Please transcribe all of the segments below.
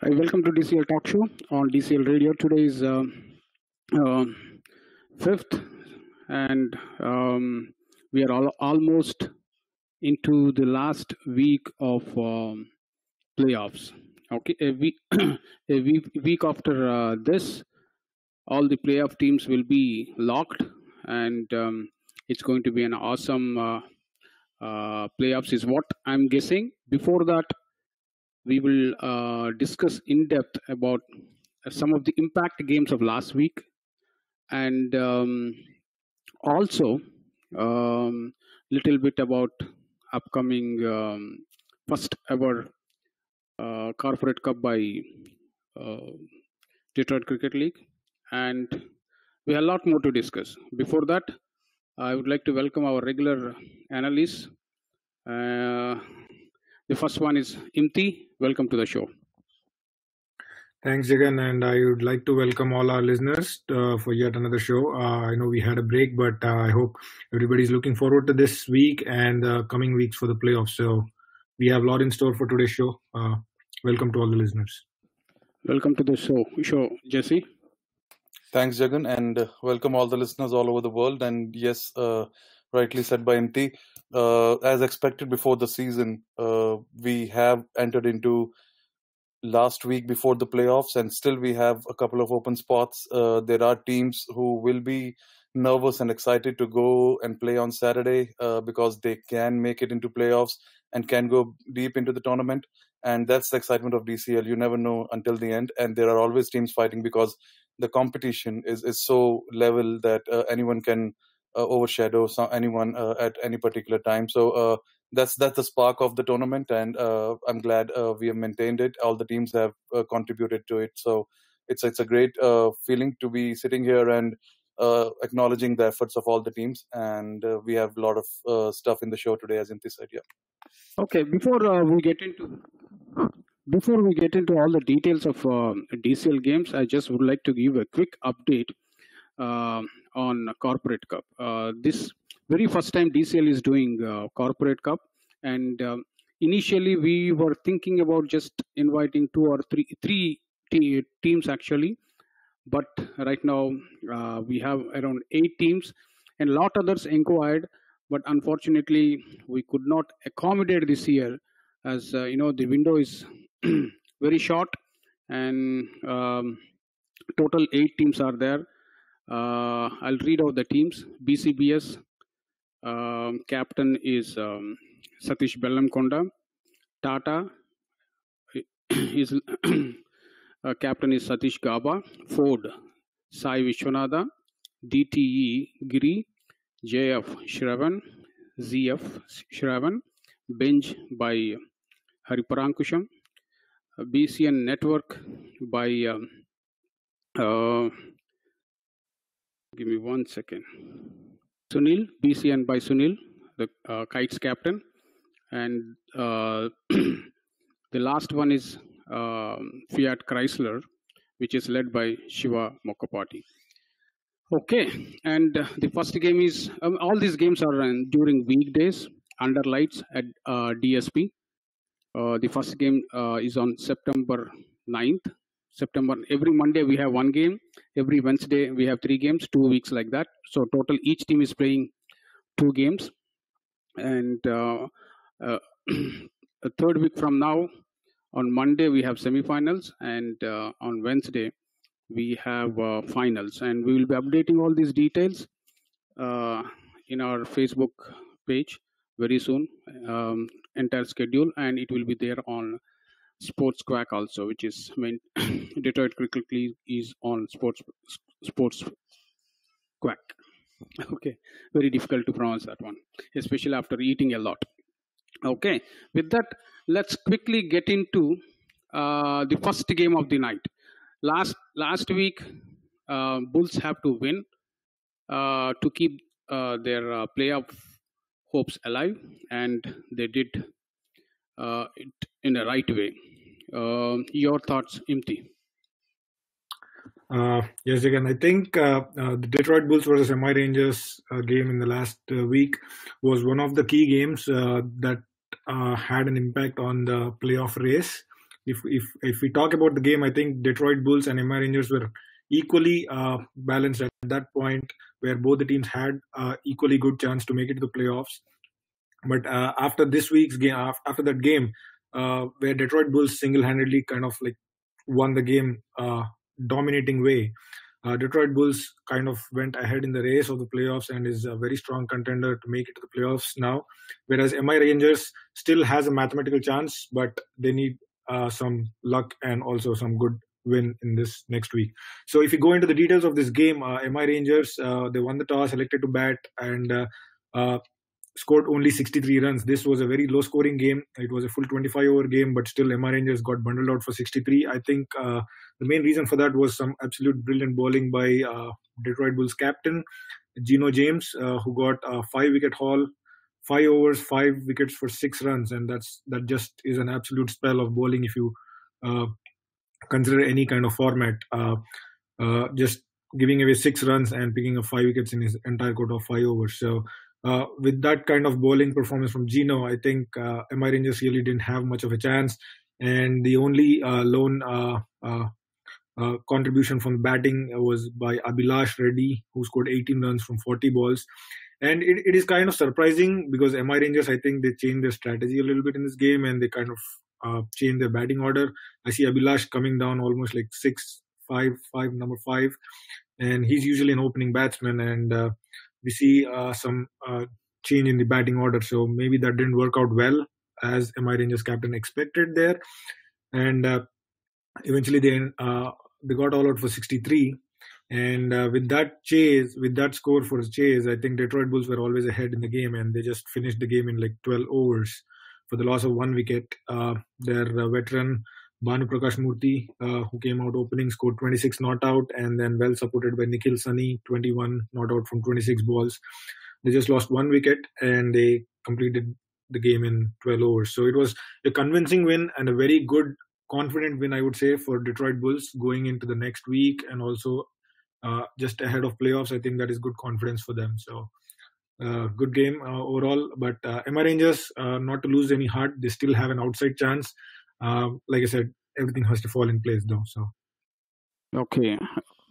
Hi, welcome to DCL Talk Show on DCL Radio. Today is uh, 5th, and we are almost into the last week of playoffs. Okay, a week, week after this, all the playoff teams will be locked, and it's going to be an awesome playoffs, is what I'm guessing. Before that, we will discuss in depth about some of the impact games of last week, and also little bit about upcoming first ever corporate cup by uh, Detroit Cricket League, and we have a lot more to discuss. Before that, I would like to welcome our regular analysts. uh, the first one is Imti. Welcome to the show. Thanks, Jagan, and I would like to welcome all our listeners for yet another show. I know we had a break, but I hope everybody's looking forward to this week and coming weeks for the playoffs. So we have a lot in store for today's show. Welcome to all the listeners. Welcome to the show, Jesse. Thanks, Jagan, and welcome all the listeners all over the world. And yes, rightly said by MT. As expected before the season, we have entered into last week before the playoffs, and still we have a couple of open spots. There are teams who will be nervous and excited to go and play on Saturday because they can make it into playoffs and can go deep into the tournament. And that's the excitement of DCL. You never know until the end, and there are always teams fighting because the competition is so level that anyone can overshadow anyone at any particular time. So that's the spark of the tournament, and I'm glad we have maintained it. All the teams have contributed to it, so it's a great feeling to be sitting here and acknowledging the efforts of all the teams. And we have a lot of stuff in the show today, as Inti said. Yeah. Okay, before we get into all the details of DCL games, I just would like to give a quick update on Corporate Cup. This very first time DCL is doing Corporate Cup, and initially we were thinking about just inviting two or three teams actually, but right now we have around 8 teams, and a lot others inquired, but unfortunately we could not accommodate this year, as the window is very short, and total 8 teams are there. I'll read out the teams. BCBS captain is Satish Konda. Tata is captain is Satish Gaba. Ford Sai Vishwanatha. DTE Giri. JF Shravan. ZF Shravan. Bench by Hariparankusham. BCN Network by give me 1 second. Sunil, BCN by Sunil, the Kites captain. And the last one is Fiat Chrysler, which is led by Shiva Mokapati. Okay, and the first game is, all these games are during weekdays under lights at DSP. The first game is on September 9th. Every Monday we have one game. Every Wednesday we have 3 games, 2 weeks like that. So total each team is playing 2 games. And a third week from now, on Monday we have semifinals, and on Wednesday we have finals. And we will be updating all these details in our Facebook page very soon, entire schedule, and it will be there on Sports Quack also, which is Detroit Cricket League is on Sports Quack. Okay, very difficult to pronounce that one, especially after eating a lot. Okay, with that, let's quickly get into the first game of the night. Last week, Bulls have to win to keep their playoff hopes alive, and they did it in the right way. Your thoughts, Imti? Yes, again, I think the Detroit Bulls versus MI Rangers game in the last week was one of the key games that had an impact on the playoff race. if we talk about the game, I think Detroit Bulls and MI Rangers were equally balanced at that point, where both the teams had equally good chance to make it to the playoffs. But after this week's game, after that game, where Detroit Bulls single-handedly kind of like won the game, dominating way, Detroit Bulls kind of went ahead in the race of the playoffs and is a very strong contender to make it to the playoffs now. Whereas MI Rangers still has a mathematical chance, but they need some luck and also some good win in this next week. So if you go into the details of this game, MI Rangers, they won the toss, elected to bat, and scored only 63 runs. This was a very low scoring game. It was a full 25 over game, but still MI Rangers got bundled out for 63. I think the main reason for that was some absolute brilliant bowling by Detroit Bulls captain Geno James, who got a 5-wicket haul, 5 overs, 5 wickets for 6 runs, and that just is an absolute spell of bowling if you consider any kind of format. Just giving away 6 runs and picking up 5 wickets in his entire quota of 5 overs. So with that kind of bowling performance from Geno, I think MI Rangers really didn't have much of a chance. And the only lone contribution from batting was by Alredy, who scored 18 runs from 40 balls. And it is kind of surprising because MI Rangers, I think they changed their strategy a little bit in this game and they kind of changed their batting order. I see Abhilash coming down almost like 6-5, number 5. And he's usually an opening batsman. And we see some change in the batting order. So maybe that didn't work out well as MI Rangers captain expected there. And eventually they got all out for 63. And with that score for chase, I think Detroit Bulls were always ahead in the game, and they just finished the game in like 12 overs for the loss of 1 wicket. Their veteran Bhanu Prakash Murthy, who came out opening, scored 26 not out, and then well supported by Nikhil Sunny, 21 not out from 26 balls. They just lost 1 wicket, and they completed the game in 12 overs. So it was a convincing win and a very good, confident win, I would say, for Detroit Bulls going into the next week and also just ahead of playoffs. I think that is good confidence for them. So good game overall. But MI Rangers, not to lose any heart, they still have an outside chance. Like I said, everything has to fall in place though. So okay.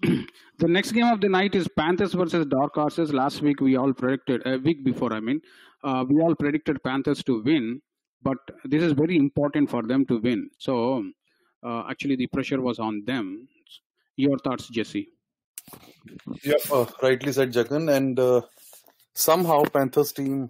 The next game of the night is Panthers versus Dark Horses. Last week we all predicted, a week before, we all predicted Panthers to win, but this is very important for them to win. So actually the pressure was on them. Your thoughts, Jesse? Yeah, rightly said, Jagan. And somehow Panthers team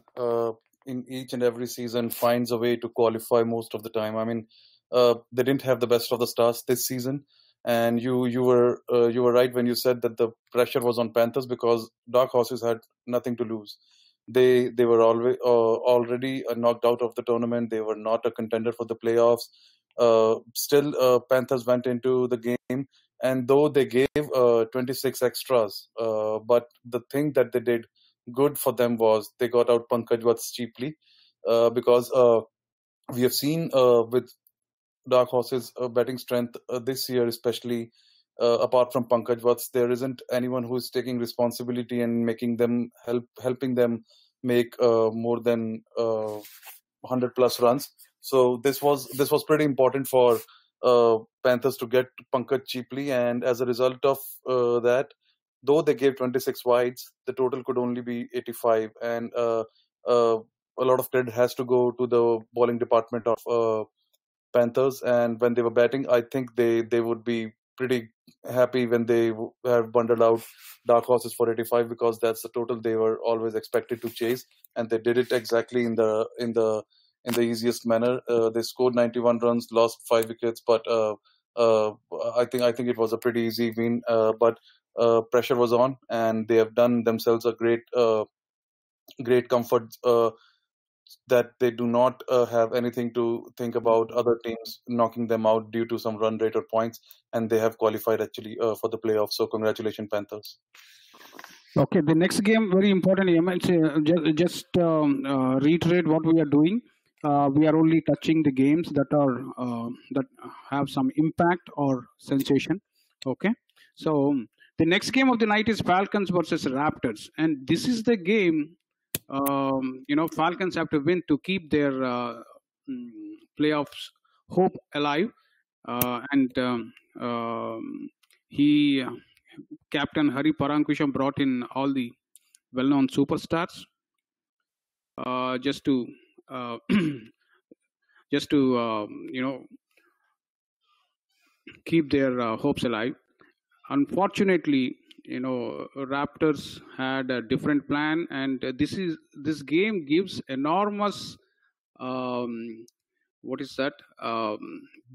in each and every season finds a way to qualify most of the time. I mean, they didn't have the best of the stars this season. And you were right when you said that the pressure was on Panthers because Dark Horses had nothing to lose. They were already knocked out of the tournament. They were not a contender for the playoffs. Still, Panthers went into the game, and though they gave 26 extras, but the thing that they did good for them was they got out Pankaj Vats cheaply because we have seen with Dark Horses batting strength this year, especially apart from Pankaj Vats, there isn't anyone who is taking responsibility and making them helping them make more than 100 plus runs. So this was pretty important for Panthers to get Pankaj cheaply, and as a result of that, though they gave 26 wides, the total could only be 85, and a lot of credit has to go to the bowling department of Panthers. And when they were batting, I think they would be pretty happy when they have bundled out Dark Horses for 85 because that's the total they were always expected to chase, and they did it exactly in the easiest manner. They scored 91 runs, lost 5 wickets, but I think it was a pretty easy win. But pressure was on, and they have done themselves a great comfort that they do not have anything to think about other teams knocking them out due to some run rate or points, and they have qualified actually for the playoffs. So congratulations, Panthers. Okay, the next game, very important. Just reiterate what we are doing. We are only touching the games that have some impact or sensation. Okay, so the next game of the night is Falcons versus Raptors, and this is the game. Falcons have to win to keep their playoffs hope alive. and he Captain Hari Parankusham brought in all the well-known superstars just to keep their hopes alive. Unfortunately, Raptors had a different plan, and this game gives enormous what is that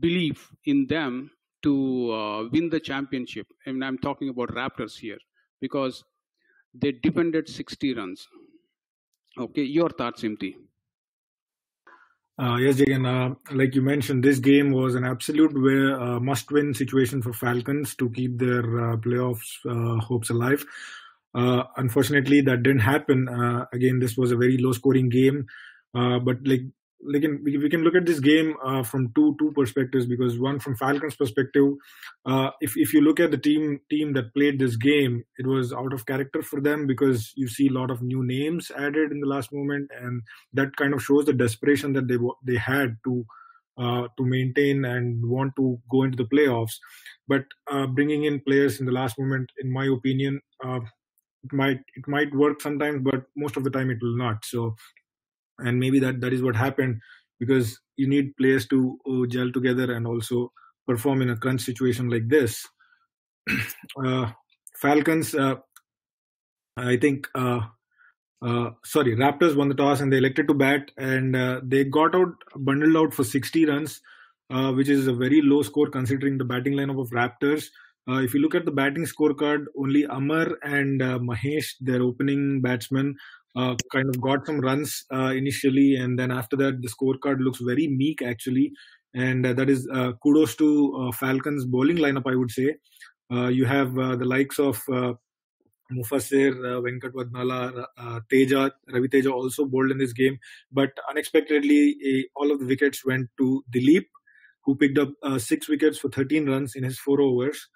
belief in them to win the championship. I mean, I'm talking about Raptors here because they defended 60 runs. Okay, your thoughts, Imti? Yes, Jagan, like you mentioned, this game was an absolute must-win situation for Falcons to keep their playoffs hopes alive. Unfortunately, that didn't happen. Again, this was a very low-scoring game, but we can look at this game from two perspectives, because one, from Falcons' perspective, if you look at the team that played this game, it was out of character for them, because you see a lot of new names added in the last moment, and that kind of shows the desperation that they had to maintain and want to go into the playoffs. But bringing in players in the last moment, in my opinion, it might work sometimes, but most of the time it will not. So, and maybe that is what happened, because you need players to gel together and also perform in a crunch situation like this. Falcons, I think, Raptors won the toss and they elected to bat, and they bundled out for 60 runs, which is a very low score considering the batting lineup of Raptors. If you look at the batting scorecard, only Amar and Mahesh, their opening batsmen, kind of got some runs initially, and then after that, the scorecard looks very meek actually. And that is kudos to Falcons' bowling lineup, I would say. You have the likes of Mufassir, Venkat Vadnala, Ravi Teja also bowled in this game, but unexpectedly, all of the wickets went to Dilip, who picked up 6 wickets for 13 runs in his 4 overs.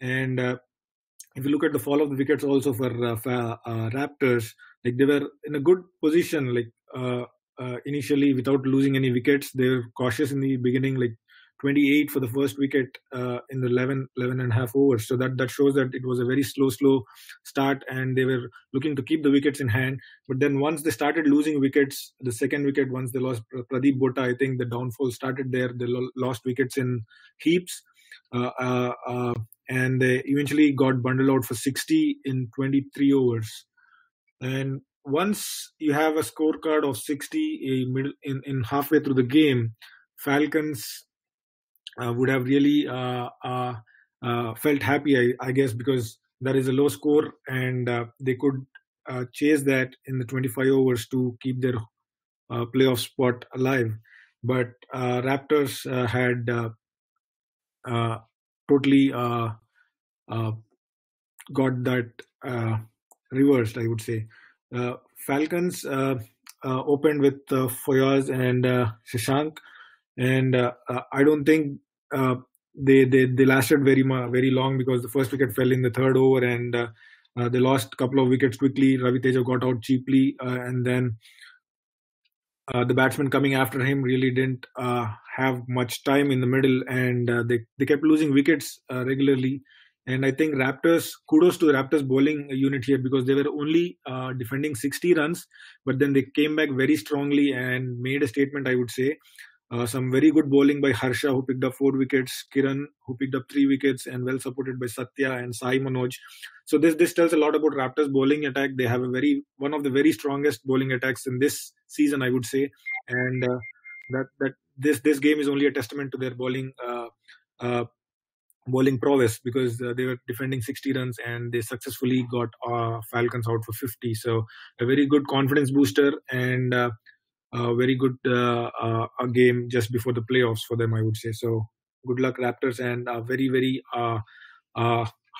And if you look at the fall of the wickets also for Raptors, like they were in a good position, like initially without losing any wickets. They were cautious in the beginning, like 28 for the first wicket in the 11 and a half overs. So that shows that it was a very slow start, and they were looking to keep the wickets in hand. But then once they started losing wickets, the second wicket, once they lost Pradeep Bota, I think the downfall started there. They lost wickets in heaps. And they eventually got bundled out for 60 in 23 overs. And once you have a scorecard of 60 in halfway through the game, Falcons would have really felt happy, I guess, because that is a low score, and they could chase that in the 25 overs to keep their playoff spot alive. But Raptors had totally got that reversed, I would say. Falcons opened with Foyaz and Shashank, and I don't think they lasted very long, because the first wicket fell in the third over, and they lost a couple of wickets quickly. Ravi Teja got out cheaply, and then the batsman coming after him really didn't have much time in the middle, and they kept losing wickets regularly. And I think kudos to the Raptors bowling unit here, because they were only defending 60 runs, but then they came back very strongly and made a statement, I would say. Some very good bowling by Harsha, who picked up 4 wickets, Kiran, who picked up 3 wickets, and well supported by Satya and Sai Manoj. So this tells a lot about Raptors' bowling attack. They have one of the very strongest bowling attacks in this season, I would say, and that this game is only a testament to their bowling prowess, because they were defending 60 runs and they successfully got Falcons out for 50. So a very good confidence booster, and a very good a game just before the playoffs for them, I would say. So good luck, Raptors, and very, very hard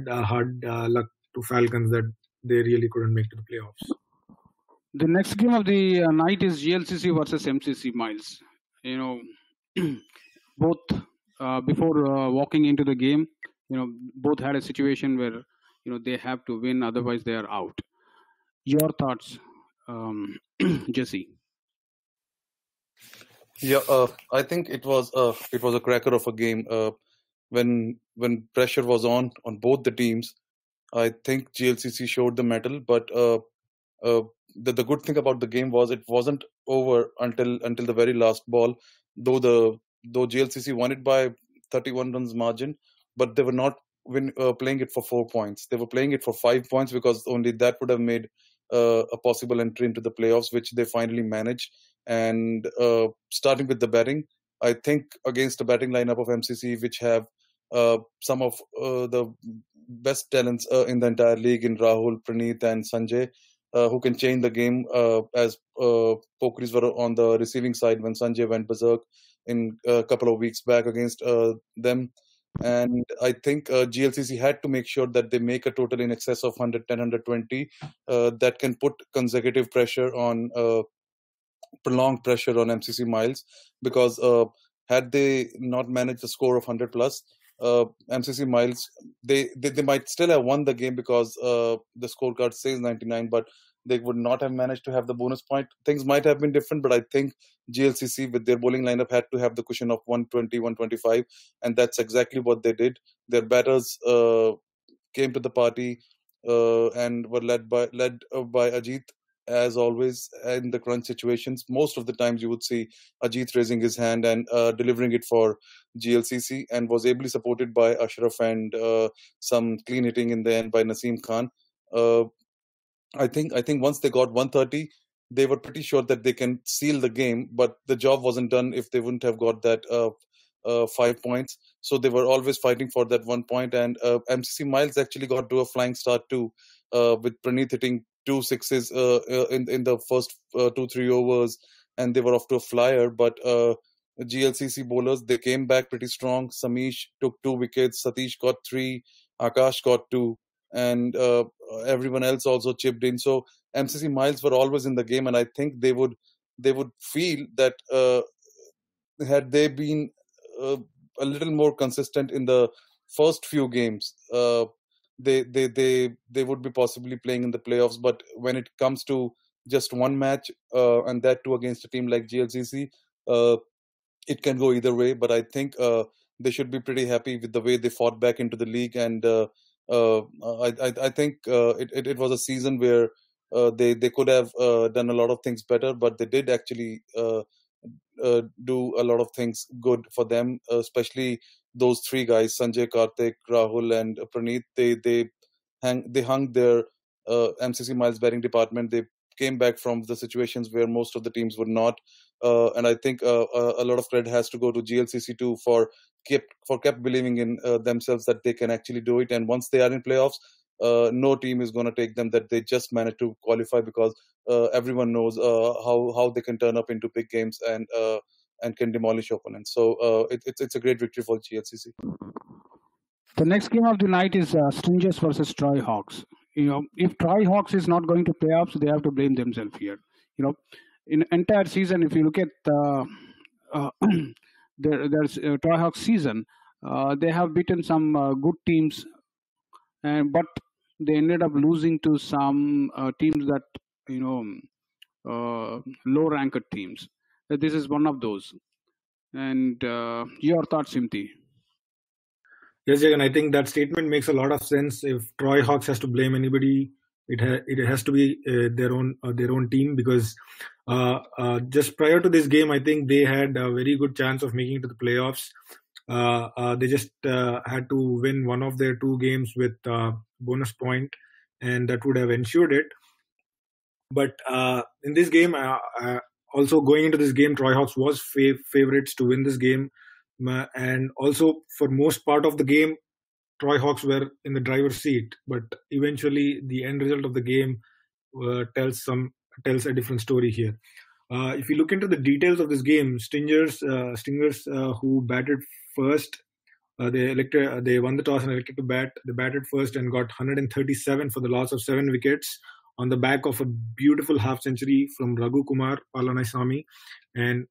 luck to Falcons that they really couldn't make to the playoffs. The next game of the night is GLCC versus MCC, Miles. Both before walking into the game, both had a situation where they have to win, otherwise they are out. Your thoughts, Jesse? Yeah, I think it was a cracker of a game. When pressure was on both the teams, I think GLCC showed the mettle. But uh, the good thing about the game was it wasn't over until the very last ball. Though GLCC won it by 31 runs margin, but they were not playing it for 4 points. They were playing it for 5 points because only that would have made a possible entry into the playoffs, which they finally managed. And starting with the batting, I think against the batting lineup of MCC, which have some of the best talents in the entire league in Rahul, Praneeth, and Sanjay, who can change the game as Pokhris were on the receiving side when Sanjay went berserk in a couple of weeks back against them. And I think GLCC had to make sure that they make a total in excess of 110, 120 that can put consecutive pressure on prolonged pressure on MCC Miles, because had they not managed a score of 100 plus, MCC Miles, they might still have won the game because the scorecard says 99, but they would not have managed to have the bonus point. Things might have been different, but I think GLCC with their bowling lineup had to have the cushion of 120, 125, and that's exactly what they did. Their batters came to the party and were led by Ajit, as always in the crunch situations. Most of the times you would see Ajit raising his hand and delivering it for GLCC, and was ably supported by Ashraf and some clean hitting in the end by Naseem Khan. Uh, I think once they got 130, they were pretty sure that they can seal the game, but the job wasn't done if they wouldn't have got that 5 points. So they were always fighting for that 1 point, and MCC Miles actually got to a flying start too, with Praneeth hitting two sixes in the first 2-3 overs, and they were off to a flyer. But GLCC bowlers, they came back pretty strong. Samish took 2 wickets, Satish got 3, Akash got 2, and everyone else also chipped in. So MCC Miles were always in the game, and I think they would feel that had they been uh, a little more consistent in the first few games, they would be possibly playing in the playoffs. But when it comes to just one match, and that too against a team like GLCC, uh, it can go either way. But I think they should be pretty happy with the way they fought back into the league. And uh, I think it was a season where they could have done a lot of things better, but they did actually do a lot of things good for them, especially those three guys, Sanjay, Karthik, Rahul, and Praneeth. They hung their MCC Miles batting department. They came back from the situations where most of the teams would not. And I think a lot of credit has to go to GLCC too for kept believing in themselves that they can actually do it. And once they are in playoffs, no team is going to take them that they just managed to qualify, because everyone knows how they can turn up into big games and can demolish opponents. So it's a great victory for GLCC. The next game of the night is Stingers versus Troy Hawks. If Troy Hawks is not going to playoffs, they have to blame themselves here. In entire season, if you look at uh, there's Troy Hawks season, they have beaten some good teams, but they ended up losing to some teams that low ranked teams. This is one of those. And your thoughts, Imti? Yes, Jagan, I think that statement makes a lot of sense. If Troy Hawks has to blame anybody, it has to be their own team, because just prior to this game, I think they had a very good chance of making it to the playoffs. They just had to win one of their two games with bonus point, and that would have ensured it. But in this game, also going into this game, Troy Hawks was favorites to win this game. And also for most part of the game, Troy Hawks were in the driver's seat. But eventually, the end result of the game tells a different story here. If you look into the details of this game, Stingers who batted first, they won the toss and elected to bat. They batted first and got 137 for the loss of 7 wickets on the back of a beautiful half century from Raghu Kumar Palanaisamy. And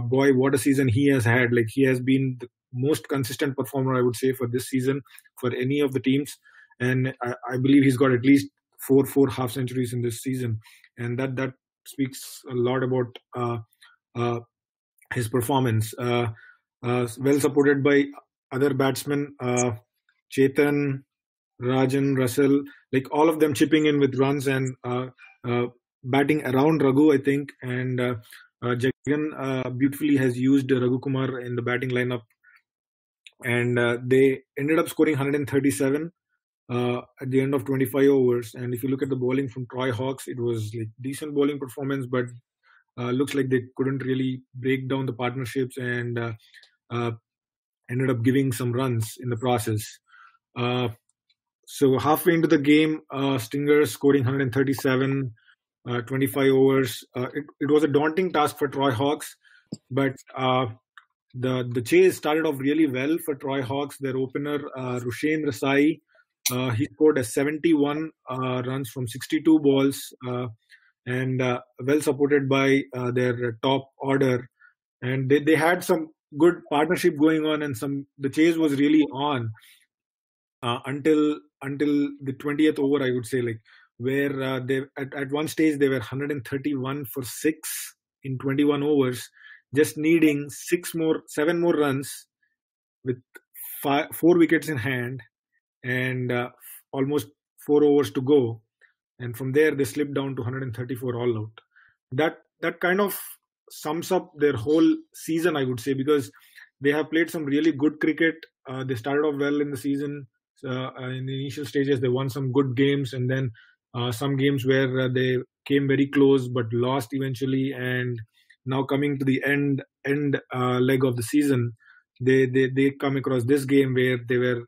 boy, what a season he has had. Like, he has been the most consistent performer, I would say, for this season for any of the teams. And I believe he's got at least four half centuries in this season. And that speaks a lot about his performance. Well supported by other batsmen, Chetan, Rajan, Russell, like all of them chipping in with runs and batting around Raghu, I think. And Jagan beautifully has used Raghu Kumar in the batting lineup, and they ended up scoring 137 at the end of 25 overs. And if you look at the bowling from Troy Hawks, it was like decent bowling performance, but looks like they couldn't really break down the partnerships and uh, ended up giving some runs in the process. So halfway into the game, Stingers scoring 137, 25 overs. It was a daunting task for Troy Hawks, but the chase started off really well for Troy Hawks. Their opener, Rushain Rasai, he scored a 71 runs from 62 balls, and well supported by their top order. And they had some good partnership going on, and the chase was really on until the 20th over, I would say, like where they at one stage they were 131 for 6 in 21 overs, just needing 7 more runs with 4 wickets in hand and almost 4 overs to go. And from there they slipped down to 134 all out. That kind of sums up their whole season, I would say, because they have played some really good cricket. They started off well in the season. In the initial stages, they won some good games, and then some games where they came very close but lost eventually. And now coming to the end leg of the season, they come across this game where they were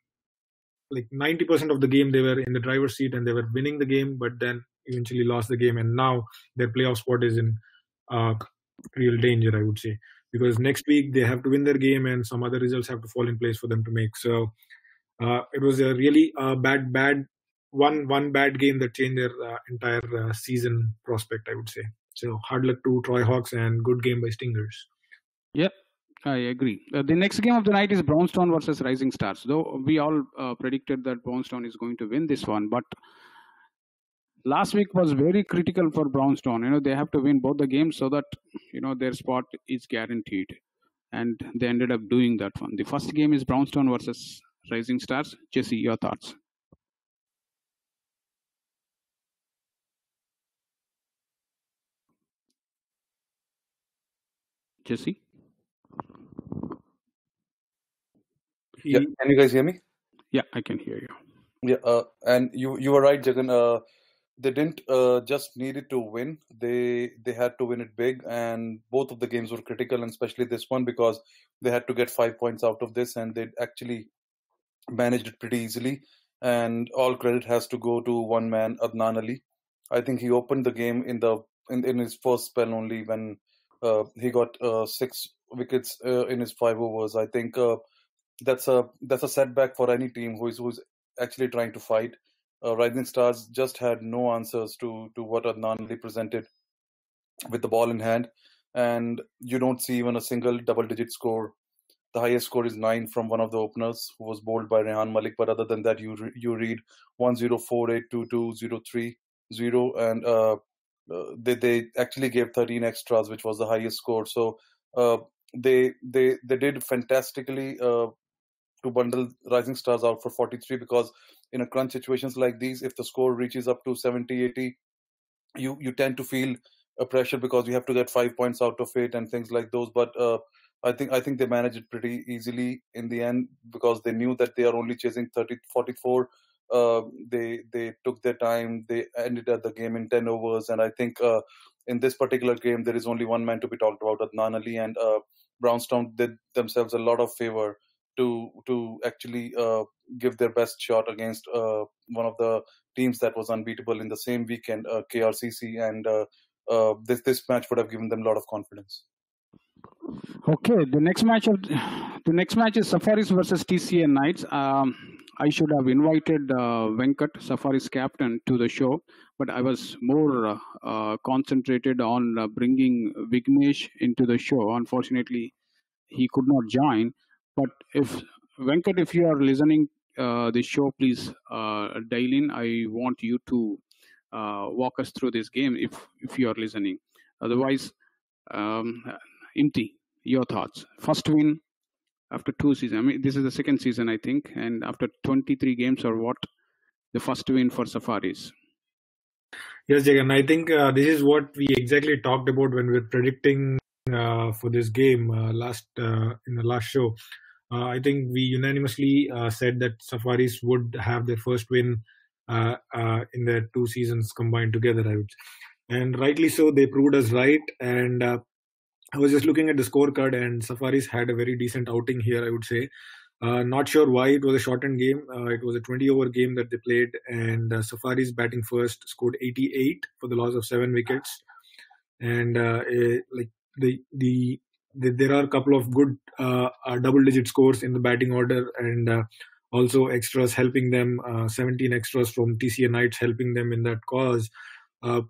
like 90% of the game they were in the driver's seat and they were winning the game, but then eventually lost the game. And now their playoff spot is in real danger, I would say, because next week they have to win their game and some other results have to fall in place for them to make. So it was a really bad one bad game that changed their entire season prospect, I would say. So hard luck to Troy Hawks and good game by Stingers. Yep, I agree. The next game of the night is Brownstone versus Rising Stars. Though we all predicted that Brownstone is going to win this one, but last week was very critical for Brownstone. They have to win both the games so that their spot is guaranteed, and they ended up doing that one. The first game is Brownstone versus Rising Stars. Jesse, your thoughts? Jesse? Yeah, can you guys hear me? Yeah, I can hear you. Yeah, and you were right, Jagan. They didn't just needed to win. They had to win it big, and both of the games were critical, and especially this one because they had to get 5 points out of this, and they actually managed it pretty easily. And all credit has to go to one man, Adnan Ali. I think he opened the game in his first spell only when he got 6 wickets in his 5 overs. I think that's a setback for any team who's actually trying to fight. Rising Stars just had no answers to what Adnan Ali presented with the ball in hand, and you don't see even a single double-digit score. The highest score is 9 from one of the openers who was bowled by Rehan Malik. But other than that, you read 10482203 0, and they actually gave 13 extras, which was the highest score. So they did fantastically to bundle Rising Stars out for 43, because in a crunch situations like these, if the score reaches up to 70, 80, you tend to feel a pressure because you have to get 5 points out of it and things like those. But I think they managed it pretty easily in the end because they knew that they are only chasing 44. They took their time. They ended at the game in 10 overs, and I think in this particular game there is only one man to be talked about, Adnan Ali, and Brownstone did themselves a lot of favor to actually give their best shot against one of the teams that was unbeatable in the same weekend, KRCC, and this match would have given them a lot of confidence. Okay, the next match is Safaris versus TCA Knights. I should have invited Venkat, Safaris captain, to the show, but I was more concentrated on bringing Vignesh into the show. Unfortunately, he could not join. But if Venkat, if you are listening the show, please dial in. I want you to walk us through this game if you are listening. Otherwise, Imti, Your thoughts. First win after 2 seasons. I mean, this is the second season, I think, and after 23 games or what, the first win for Safaris. Yes, Jagan. I think this is what we exactly talked about when we were predicting for this game last in the last show. I think we unanimously said that Safaris would have their first win in their 2 seasons combined together. I would, and rightly so. They proved us right. And I was just looking at the scorecard, and Safaris had a very decent outing here, I would say. Not sure why it was a shortened game. It was a 20-over game that they played, and Safaris batting first scored 88 for the loss of 7 wickets. And like there are a couple of good double-digit scores in the batting order, and also extras helping them. 17 extras from TCA Knights helping them in that cause. Like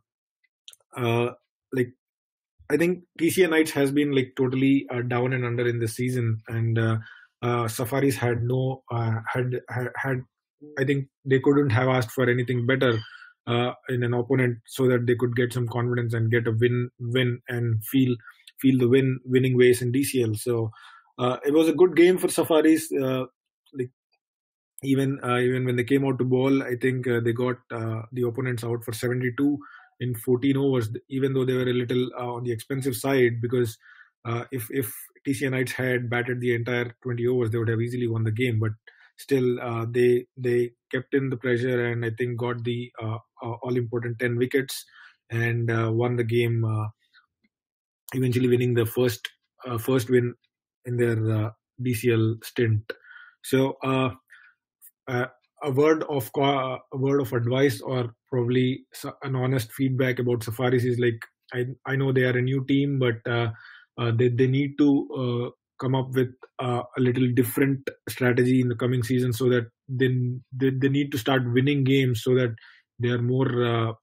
I think TCA Knights has been like totally down and under in this season, and Safaris had no had. I think they couldn't have asked for anything better in an opponent, so that they could get some confidence and get a win and feel the winning ways in DCL. So it was a good game for Safaris. Like even when they came out to bowl, I think they got the opponents out for 72 in 14 overs, even though they were a little on the expensive side, because if TCA Knights had batted the entire 20 overs, they would have easily won the game. But still, they kept in the pressure, and I think got the all important 10 wickets and won the game, eventually winning the first win in their DCL stint. So a word of advice, or probably an honest feedback about Safaris is like, I know they are a new team, but they need to come up with a little different strategy in the coming season, so that they need to start winning games, so that they are more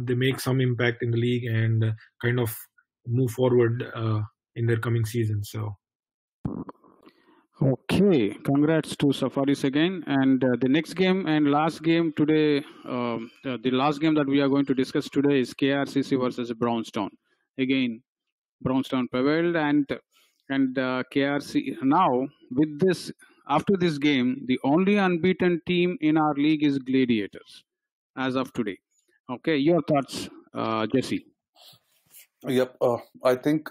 they make some impact in the league and kind of move forward in their coming season. So okay, congrats to Safaris again. And the next game and last game today, the last game that we are going to discuss today is KRCC versus Brownstown. Again, Brownstown prevailed, and KRC now with this, after this game, the only unbeaten team in our league is Gladiators as of today. Okay, your thoughts, Jesse? Yep. I think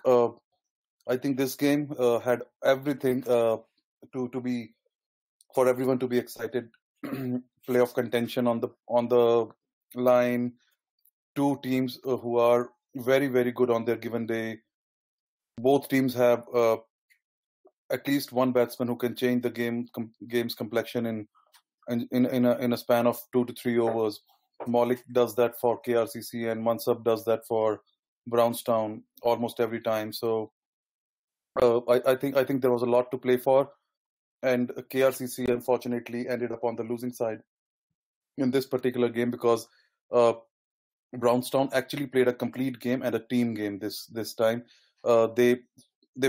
this game had everything to be, for everyone to be excited. Playoff contention on the line. Two teams who are very, very good on their given day. Both teams have at least one batsman who can change the game's complexion in a span of 2 to 3 overs. Malik does that for KRCC, and Mansab does that for Brownstown almost every time. So I think there was a lot to play for, and KRCC unfortunately ended up on the losing side in this particular game, because Brownstown actually played a complete game and a team game this time. They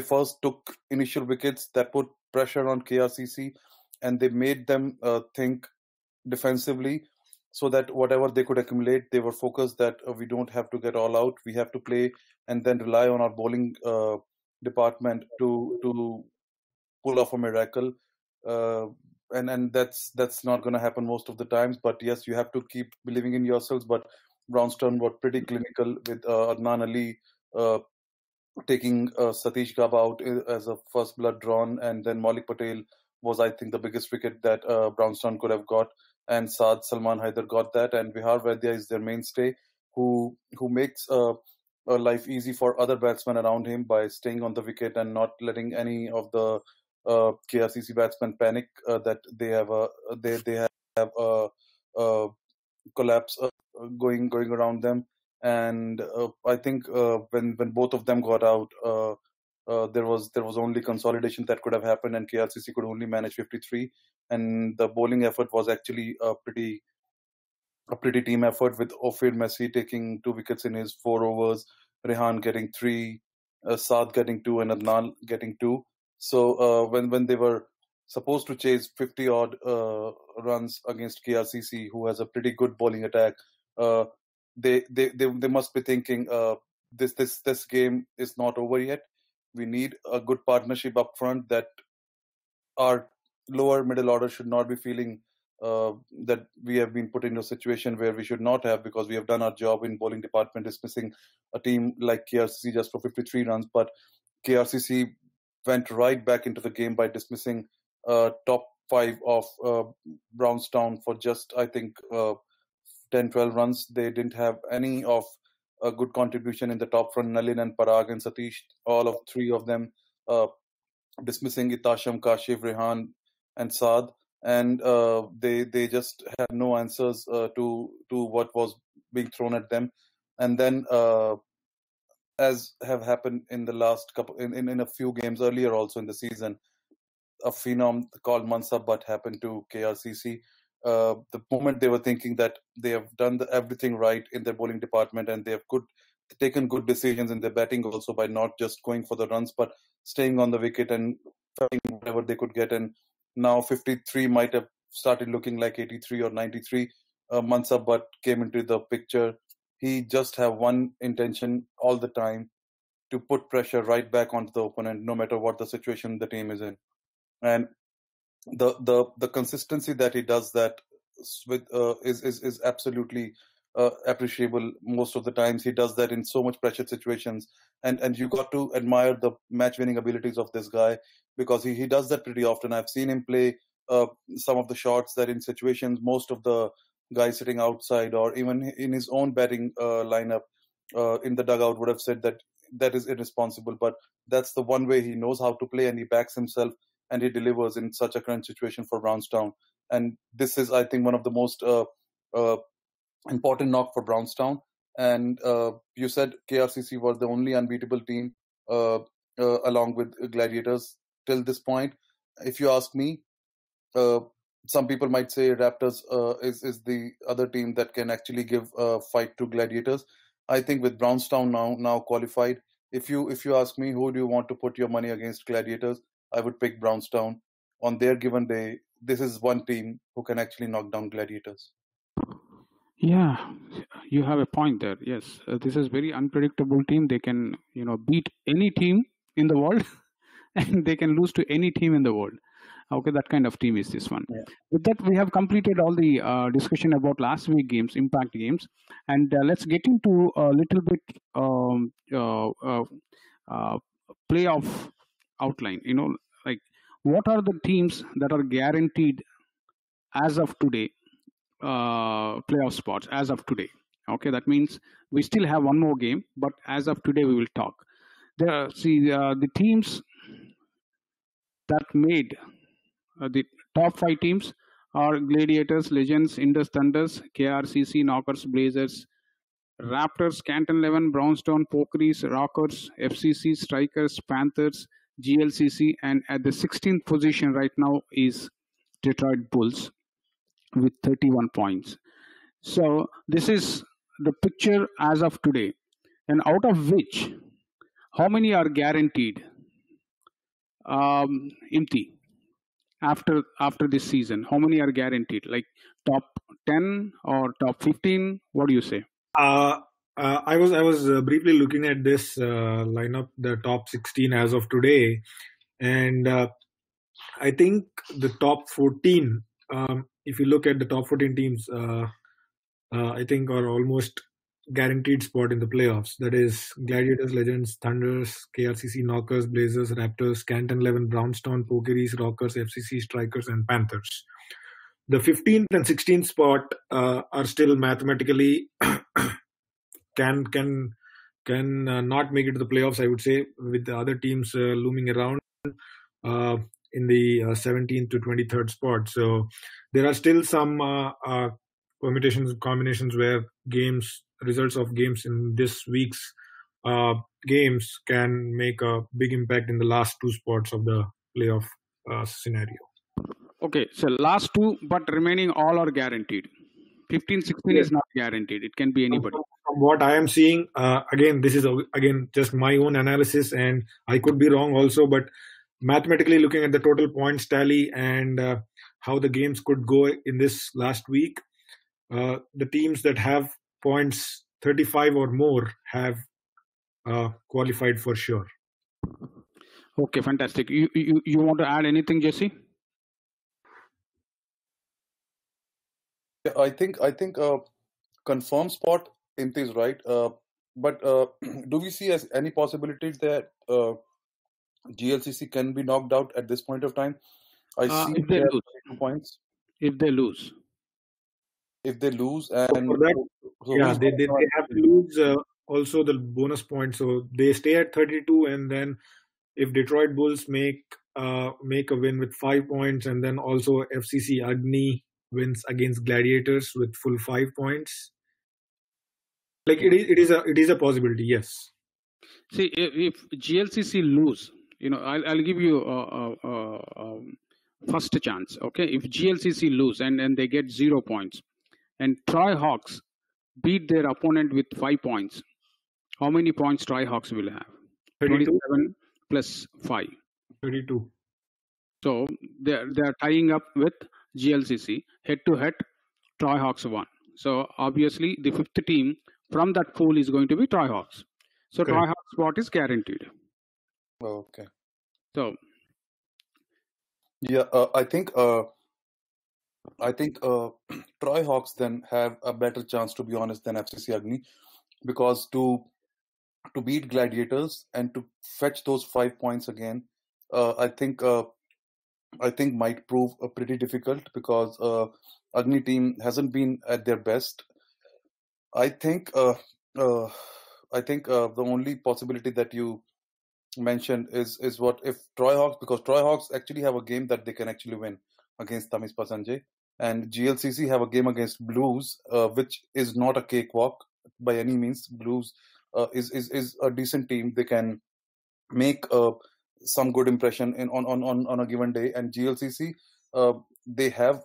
first took initial wickets that put pressure on KRCC, and they made them think defensively, so that whatever they could accumulate, they were focused that we don't have to get all out. We have to play and then rely on our bowling department to pull off a miracle. And that's not going to happen most of the times. But yes, you have to keep believing in yourselves. But Brownstown were pretty clinical, with Adnan Ali taking Satish Gaba out as a first blood drawn, and then Maulik Patel was, I think, the biggest wicket that Brownstown could have got, and Saad Salman Haider got that, and Vihar Vaidya is their mainstay, who makes life easy for other batsmen around him by staying on the wicket and not letting any of the KRCC batsmen panic that they have a collapse going around them. And I think when both of them got out, there was only consolidation that could have happened, and KRCC could only manage 53. And the bowling effort was actually a pretty team effort, with Ophir Messi taking 2 wickets in his 4 overs, Rehan getting 3, Saad getting 2, and Adnan getting 2. So when they were supposed to chase 50 odd runs against KRCC, who has a pretty good bowling attack, they must be thinking this game is not over yet. We need a good partnership up front, that our lower middle order should not be feeling that we have been put into a situation where we should not have, because we have done our job in bowling department, dismissing a team like KRCC just for 53 runs. But KRCC went right back into the game by dismissing top 5 of Brownstown for just, I think, 10, 12 runs. They didn't have any of a good contribution in the top front. Nalin and Parag and Satish, all of 3 of them dismissing Itasham, Kashif, Rehan, and Saad, and they just had no answers to what was being thrown at them. And then, as have happened in the last couple, in a few games earlier also in the season, a phenom called Mansab Butt happened to KRCC. The moment they were thinking that they have done everything right in their bowling department, and they have taken good decisions in their batting also, by not just going for the runs but staying on the wicket and fighting whatever they could get. And now 53 might have started looking like 83 or 93. Mansab Butt came into the picture. He just have one intention all the time, to put pressure right back onto the opponent, no matter what the situation the team is in. And the consistency that he does that with is absolutely appreciable. Most of the times he does that in so much pressure situations, and you got to admire the match winning abilities of this guy, because he does that pretty often. I've seen him play some of the shots that in situations most of the guys sitting outside, or even in his own batting lineup in the dugout, would have said that is irresponsible. But that's the one way he knows how to play, and he backs himself and he delivers in such a crunch situation for Brownstown. And this is, I think, one of the most important knock for Brownstown. And you said KRCC was the only unbeatable team along with Gladiators till this point. If you ask me, some people might say Raptors is the other team that can actually give a fight to Gladiators. I think with Brownstown now qualified, if you ask me who do you want to put your money against Gladiators, I would pick Brownstown. On their given day, this is one team who can actually knock down Gladiators. Yeah, you have a point there. Yes, this is very unpredictable team. They can, beat any team in the world, and they can lose to any team in the world. Okay, that kind of team is this one. Yeah. With that, we have completed all the discussion about last week games, impact games, and let's get into a little bit playoff outline. Like what are the teams that are guaranteed as of today playoff spots as of today? Okay, that means we still have one more game, but as of today we will talk. The teams that made the top 5 teams are Gladiators, Legends, Indus Thunders, KRCC, Knockers, Blazers, Raptors, Canton 11, Brownstone, Pokeries, Rockers, FCC, Strikers, Panthers, GLCC, and at the 16th position right now is Detroit Bulls with 31 points. So this is the picture as of today, and out of which, how many are guaranteed? Imti, after this season, how many are guaranteed? Like top 10 or top 15? What do you say? I was briefly looking at this lineup, the top 16 as of today, and I think the top 14. If you look at the top 14 teams, I think are almost guaranteed spot in the playoffs. That is Gladiators, Legends, Thunders, KRCC, Knockers, Blazers, Raptors, Canton 11, Brownstone, Pokeries, Rockers, FCC, Strikers, and Panthers. The 15th and 16th spot are still mathematically can not make it to the playoffs, I would say, with the other teams looming around in the 17th to 23rd spot. So there are still some combinations where results of games in this week's games can make a big impact in the last 2 spots of the playoff scenario. Okay, so last 2, but remaining all are guaranteed. 15, 16 is not guaranteed. It can be anybody. From what I am seeing, again, this is just my own analysis, and I could be wrong also, but mathematically looking at the total points tally and how the games could go in this last week, the teams that have points 35 or more have qualified for sure. Okay, fantastic. You want to add anything, Jesse? Yeah, I think confirmed spot Imti is right. But do we see as any possibility that GLCC can be knocked out at this point of time? I see If they they have lose. 32 points. If they lose. If they lose, So and for that, so yeah, who's they going to have to lose also the bonus point. So they stay at 32, and then if Detroit Bulls make a win with 5 points, and then also FCC Agni wins against Gladiators with full 5 points, like it is a possibility. Yes. See, if GLCC lose, I'll give you first chance. Okay, if GLCC lose and they get 0 points, and Troy Hawks beat their opponent with 5 points, how many points Troy Hawks will have? 32. 27 plus 5. 32. So they're tying up with GLCC head to head. Troy Hawks won. So obviously the fifth team from that pool is going to be Troy Hawks. So Correct. Troy Hawks spot is guaranteed. Okay. So Yeah, I think Troy Hawks then have a better chance, to be honest, than FCC Agni, because to beat Gladiators and to fetch those 5 points again, I think might prove pretty difficult, because Agni team hasn't been at their best. I think the only possibility that you mentioned is what if Troy Hawks, because Troy Hawks actually have a game that they can actually win against Tamispa Sanjay, and GLCC have a game against Blues, which is not a cakewalk by any means. Blues is a decent team. They can make some good impression on a given day, and GLCC they have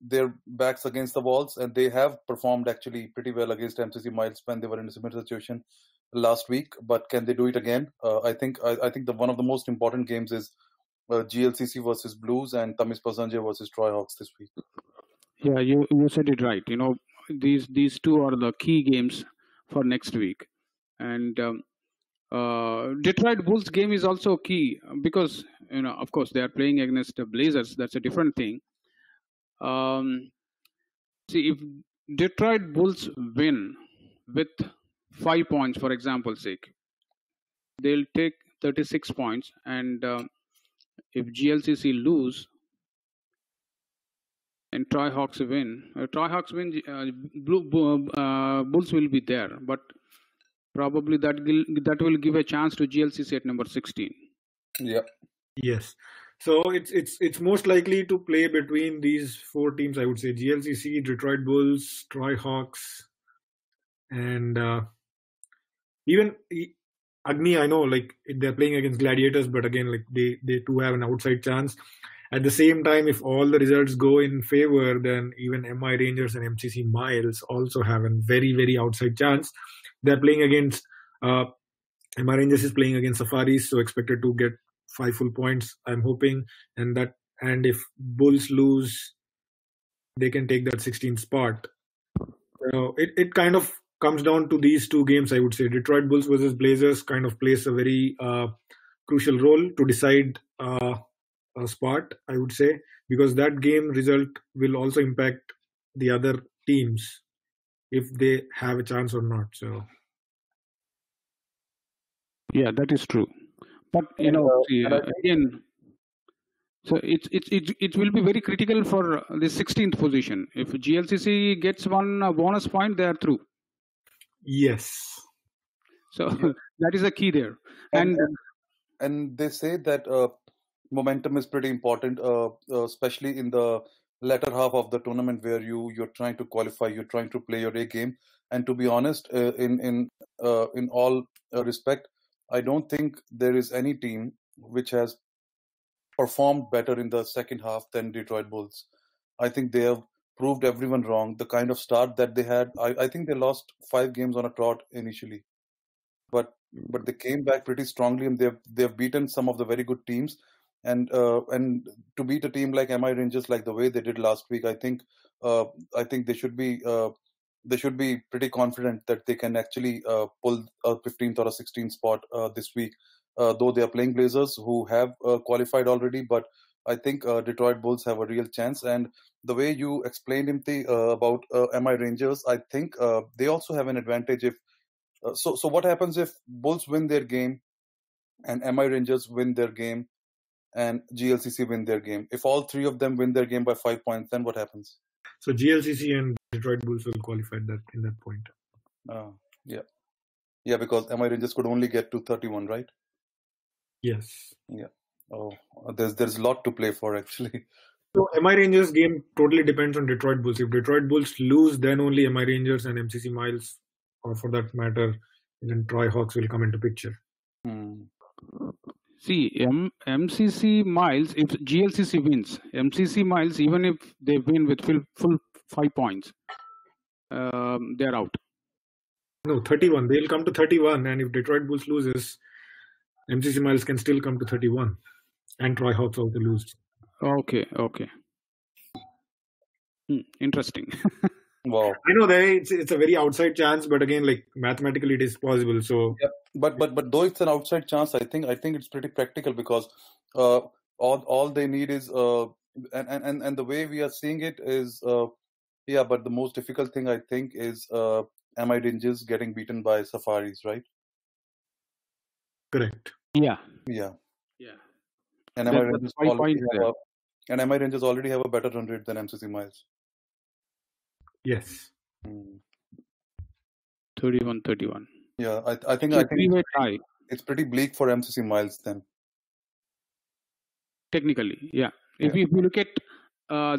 their backs against the walls, and they have performed actually pretty well against MCC Miles when they were in a similar situation last week. But can they do it again? I think one of the most important games is GLCC versus Blues and Tamispa Sanjay versus Troy Hawks this week. yeah, you said it right. These two are the key games for next week, and Detroit Bulls game is also key because of course they are playing against the Blazers. That's a different thing. See, if Detroit Bulls win with 5 points, for example's sake, they'll take 36 points, and if GLCC lose and Troy Hawks win, Bulls will be there, but probably that will give a chance to GLCC at number 16. Yeah. Yes. So it's most likely to play between these four teams. I would say GLCC, Detroit Bulls, Troy Hawks, and even Agni. I know, like, they're playing against Gladiators, but again, like, they too have an outside chance. At the same time, if all the results go in favor, then even MI Rangers and MCC Miles also have a very, very outside chance. They're playing against MI Rangers is playing against Safaris, so expected to get 5 full points, I'm hoping. And if Bulls lose, they can take that 16th spot. It kind of comes down to these two games, I would say. Detroit Bulls versus Blazers kind of plays a very crucial role to decide a spot, I would say, because that game result will also impact the other teams if they have a chance or not. So yeah, that is true. But again, so it will be very critical for the 16th position. If GLCC gets one bonus point, they are through. yes. So that is a key there. And they say that momentum is pretty important, especially in the latter half of the tournament, where you're trying to qualify, you're trying to play your A game. And to be honest, in all respect, I don't think there is any team which has performed better in the second half than Detroit Bulls. I think they have proved everyone wrong. The kind of start that they had, I think they lost 5 games on a trot initially, but they came back pretty strongly, and they've beaten some of the very good teams. And to beat a team like MI Rangers like the way they did last week, I think they should be pretty confident that they can actually pull a 15th or a 16th spot this week. though they are playing Blazers who have qualified already. But I think Detroit Bulls have a real chance. And the way you explained, Imti, about MI Rangers, I think they also have an advantage. If so what happens if Bulls win their game and MI Rangers win their game and GLCC win their game? If all three of them win their game by 5 points, then what happens? So GLCC and Detroit Bulls will qualify in that point. Yeah, because MI Rangers could only get to 31, right? Yes. Yeah. Oh, there's a lot to play for, actually. So MI Rangers game totally depends on Detroit Bulls. If Detroit Bulls lose, then only MI Rangers and MCC Miles, or for that matter, then Troy Hawks will come into picture. See, MCC Miles, if GLCC wins, MCC Miles, even if they win with full 5 points, they're out. No, 31. They'll come to 31, and if Detroit Bulls loses, MCC Miles can still come to 31, and Troy Hawks also lose. Okay. Interesting. Wow. I know that it's a very outside chance, but again, like mathematically, it is possible. So, yeah, but though it's an outside chance, I think it's pretty practical, because all they need is and the way we are seeing it is but the most difficult thing, I think, is MI Rangers getting beaten by Safaris, right? Correct. Yeah. And MI Rangers already have a better run rate than MCC Miles. Yes. 31-31. Yeah, I think it's pretty bleak for MCC Miles then. Technically, yeah. If you look at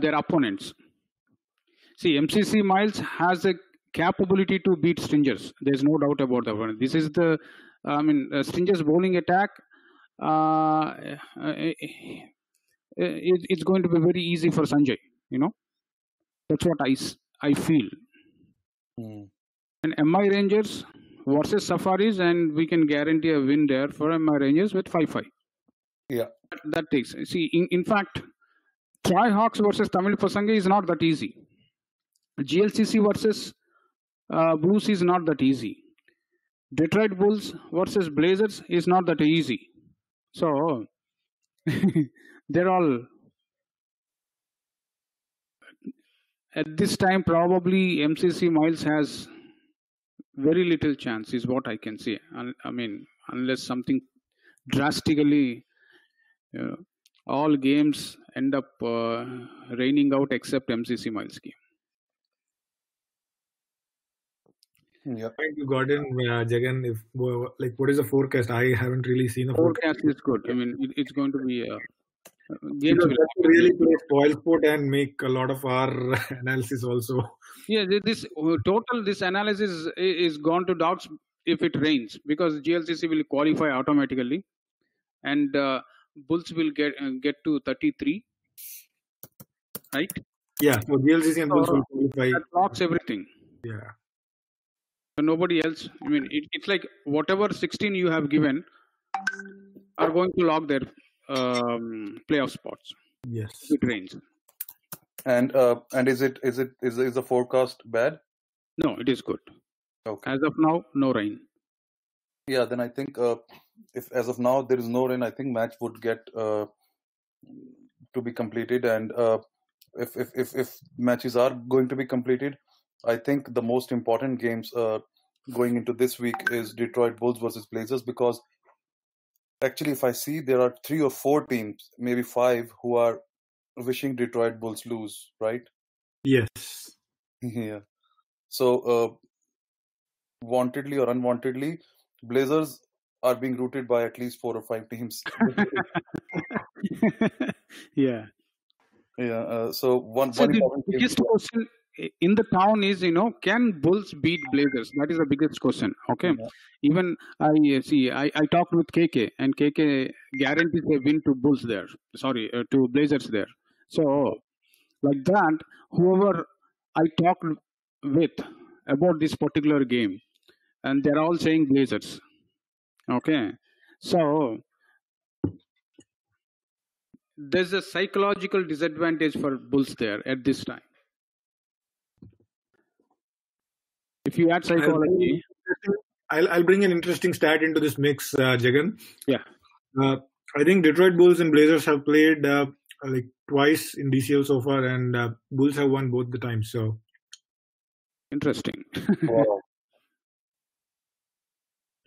their opponents, see, MCC Miles has a capability to beat Stringers. There's no doubt about that. This is the, Stringers bowling attack. It's going to be very easy for Sanjay. That's what I feel. And MI Rangers versus Safaris, and we can guarantee a win there for MI Rangers with 5-5. Yeah. That takes. See, in fact, Troy Hawks versus Tamil Pasange is not that easy. GLCC versus Blues is not that easy. Detroit Bulls versus Blazers is not that easy. So, they're all... At this time, probably MCC Miles has very little chance, is what I can say. Unless something drastically, all games end up raining out except MCC Miles game. Yeah. Thank you, Gordon. Jagan, what is the forecast? I haven't really seen a forecast. Is good. It's going to be games will really play spoil sport and make a lot of our analysis also. Yeah, this analysis is gone to doubts if it rains, because GLCC will qualify automatically, and Bulls will get to 33, right? Yeah, so GLCC and Bulls will qualify. That locks everything. Yeah. So nobody else. It's like whatever 16 you have given are going to lock their playoff spots. Yes. It rains. And is the forecast bad? No, it is good. Okay. As of now, no rain. Yeah, then I think if as of now there is no rain, I think match would get to be completed. And if matches are going to be completed, I think the most important games going into this week is Detroit Bulls versus Blazers, because actually, if I see, there are 3 or 4 teams, maybe 5, who are wishing Detroit Bulls lose, right? Yes. Yeah. So, wantedly or unwantedly, Blazers are being rooted by at least 4 or 5 teams. Yeah. Yeah. So the biggest question in the town is, can Bulls beat Blazers? That is the biggest question. Okay. Yeah. Even I talked with KK, and KK guarantees a win to Bulls there. Sorry, to Blazers there. So, like that, whoever I talked with about this particular game, and they're all saying Blazers. Okay. So, there's a psychological disadvantage for Bulls there at this time. If you add psychology, I'll bring an interesting stat into this mix, Jagan. Yeah. I think Detroit Bulls and Blazers have played like twice in DCL so far, and Bulls have won both the times. So interesting. Wow.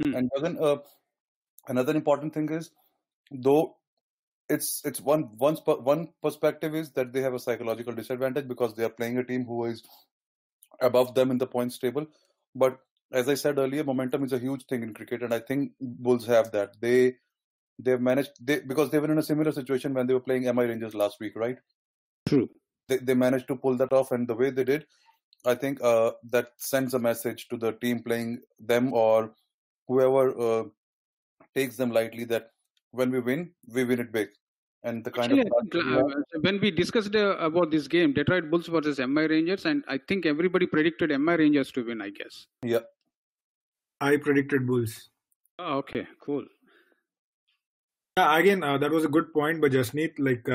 And Jagan, another important thing is, though it's one perspective is that they have a psychological disadvantage because they are playing a team who is above them in the points table. But as I said earlier, momentum is a huge thing in cricket, and I think Bulls have that. They've managed because they were in a similar situation when they were playing MI Rangers last week, right? True. They managed to pull that off, and the way they did, I think that sends a message to the team playing them or whoever takes them lightly that when we win it big. And the kind of when we discussed about this game, Detroit Bulls versus MI Rangers, and I think everybody predicted MI Rangers to win, I guess. Yeah. I predicted Bulls. Oh, okay, cool. Yeah, again, that was a good point by Jasneet. Like,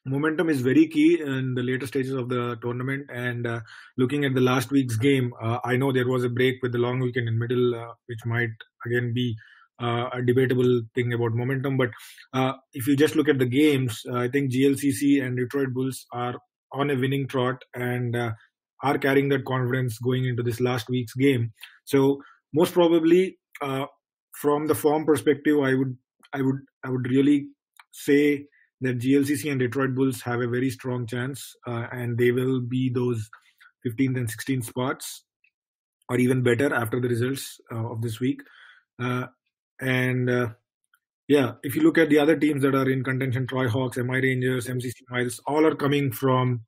momentum is very key in the later stages of the tournament. And looking at the last week's game, I know there was a break with the long weekend in middle, which might again be a debatable thing about momentum. But if you just look at the games, I think GLCC and Detroit Bulls are on a winning trot and are carrying that confidence going into this last week's game. So most probably, from the form perspective, I would really say that GLCC and Detroit Bulls have a very strong chance, and they will be those 15th and 16th spots, or even better after the results of this week. Yeah, if you look at the other teams that are in contention, Troy Hawks, MI Rangers, MCC Miles, all are coming from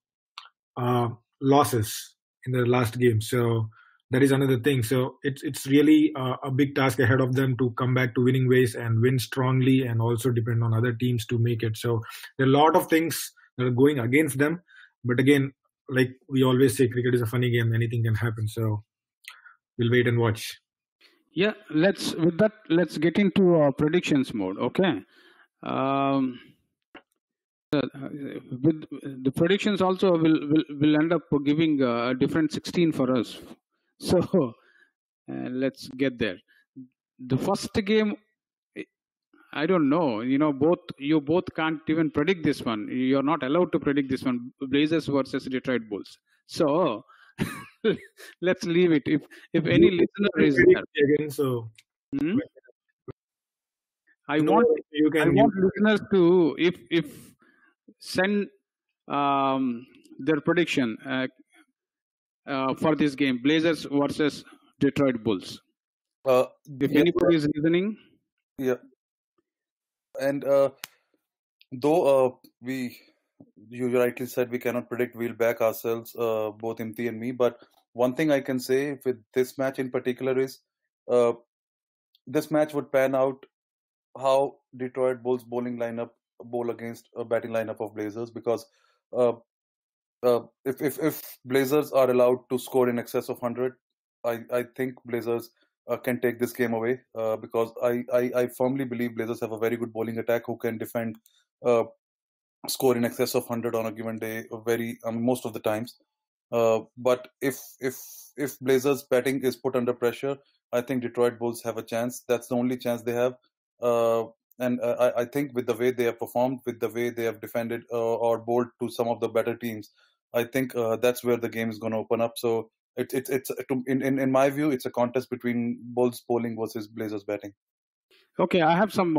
losses in the last game. So that is another thing. So it's really a big task ahead of them to come back to winning ways and win strongly, and also depend on other teams to make it. So there are a lot of things that are going against them. But again, like we always say, cricket is a funny game. Anything can happen. So we'll wait and watch. Yeah, let's get into predictions mode. Okay. With the predictions also will end up giving a different 16 for us. So let's get there. The first game, I don't know. You both can't even predict this one. You're not allowed to predict this one. Blazers versus Detroit Bulls. So let's leave it. If any listener is there, again, so I want listeners to if send their prediction for this game, Blazers versus Detroit Bulls. If anybody is listening, yeah. And though you rightly said we cannot predict, we'll back ourselves, both Imti and me. But one thing I can say with this match in particular is this match would pan out how Detroit Bulls bowling lineup bowl against a batting lineup of Blazers, because if Blazers are allowed to score in excess of 100, I think Blazers can take this game away, because I firmly believe Blazers have a very good bowling attack who can defend score in excess of 100 on a given day, most of the times. But if Blazers batting is put under pressure, I think Detroit Bulls have a chance. That's the only chance they have. And I think with the way they have performed, with the way they have defended or bowled to some of the better teams, I think that's where the game is going to open up. So it's in my view, it's a contest between Bulls bowling versus Blazers batting. Okay, I have some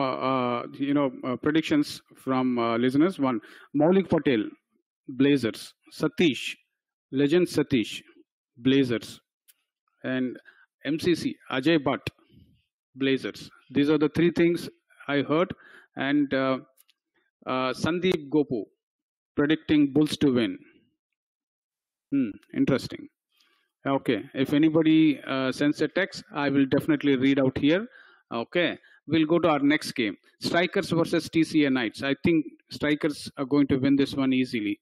predictions from listeners. One, Maulik Patel, Blazers. Satish, legend Satish, Blazers. And MCC, Ajay Bhatt, Blazers. These are the three things I heard. And Sandeep Gopu, predicting Bulls to win. Interesting. Okay, if anybody sends a text, I will definitely read out here. Okay, we'll go to our next game. Strikers versus TCA Knights. I think Strikers are going to win this one easily.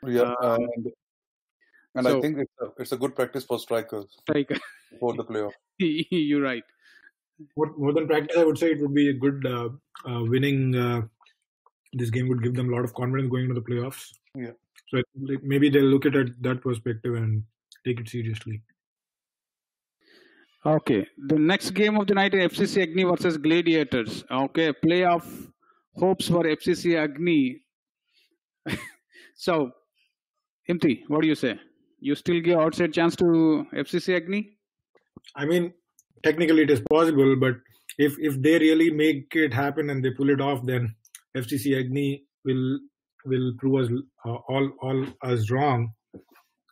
Yeah, and so, I think it's a good practice for Strikers for the playoff. You're right. More than practice, I would say it would be a good winning. This game would give them a lot of confidence going into the playoffs. Yeah. So maybe they'll look at it that perspective and take it seriously. Okay, the next game of the night is FCC Agni versus Gladiators. Okay, playoff hopes for FCC Agni. So, Imti, what do you say? You still give outside chance to FCC Agni? I mean, technically it is possible, but if they really make it happen and they pull it off, then FCC Agni will prove us all us wrong.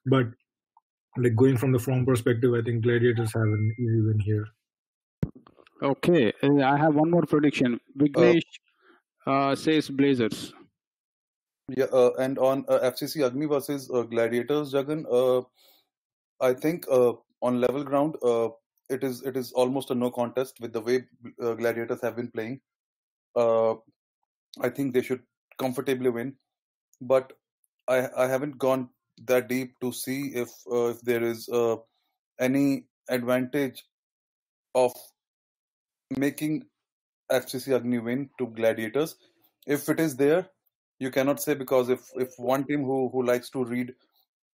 But like going from the form perspective, I think Gladiators have an easy win here. Okay, I have one more prediction. Vignesh says Blazers. Yeah, and on FCC Agni versus Gladiators, Jagan, I think on level ground, it is almost a no contest with the way Gladiators have been playing. I think they should comfortably win, but I haven't gone that deep to see if there is any advantage of making FCC Agni win to Gladiators. If it is there, you cannot say, because if one team who likes to read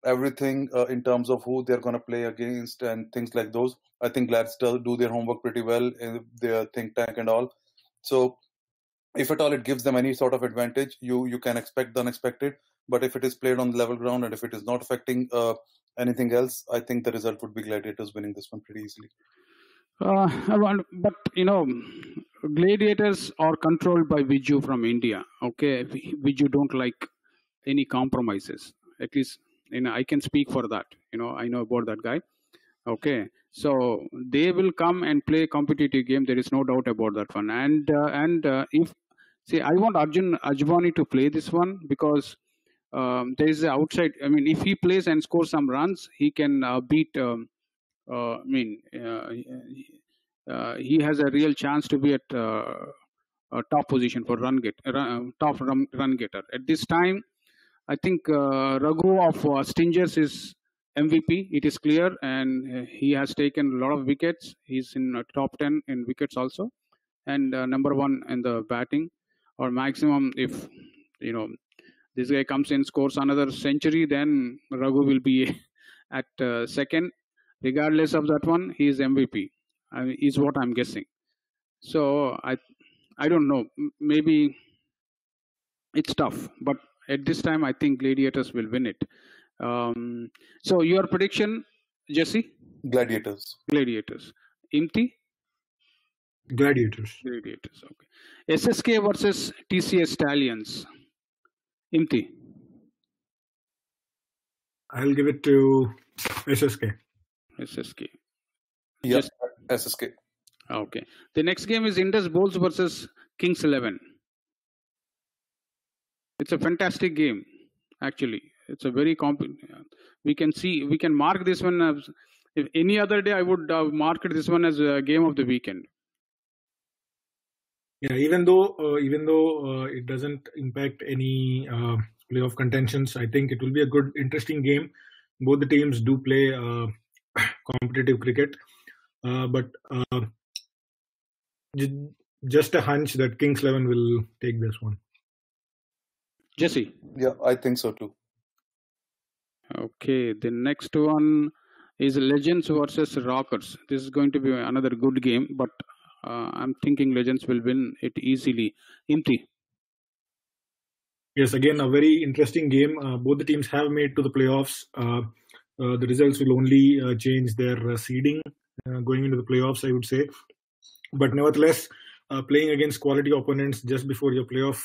everything in terms of who they're going to play against and things like those, I think Glads do their homework pretty well in their think tank and all. So if at all it gives them any sort of advantage, you can expect the unexpected. But if it is played on level ground and if it is not affecting anything else, I think the result would be Gladiators winning this one pretty easily. But Gladiators are controlled by Viju from India. Okay, Viju don't like any compromises. At least I can speak for that. I know about that guy. Okay, so they will come and play competitive game. There is no doubt about that one. And if I want Arjun Ajbani to play this one, because there is an outside. I mean, if he plays and scores some runs, he can beat. He has a real chance to be at a top position for top run getter. At this time, I think Raghu of Stingers is MVP. It is clear, and he has taken a lot of wickets. He's in top 10 in wickets also, and number 1 in the batting, or maximum if this guy comes in, scores another century, then Raghu will be at second. Regardless of that one, he is MVP. Is what I'm guessing. So I don't know. Maybe it's tough, but at this time, I think Gladiators will win it. So your prediction, Jesse? Gladiators. Gladiators. Imti? Gladiators. Gladiators. Okay. SSK versus TCS Stallions. Imti? I'll give it to SSK. SSK. Yes, SSK. Okay. The next game is Indus Bowls versus Kings 11. It's a fantastic game, actually. It's a very we can mark this one as, if any other day I would have marked this one as a game of the weekend. Yeah, even though it doesn't impact any playoff contentions, I think it will be a good, interesting game. Both the teams do play competitive cricket, but just a hunch that Kings 11 will take this one. Jesse? Yeah, I think so too. Okay, the next one is Legends versus Rockers. This is going to be another good game, but I'm thinking Legends will win it easily. Imti? Yes, again, a very interesting game. Both the teams have made to the playoffs. The results will only change their seeding going into the playoffs, I would say. But nevertheless, playing against quality opponents just before your playoff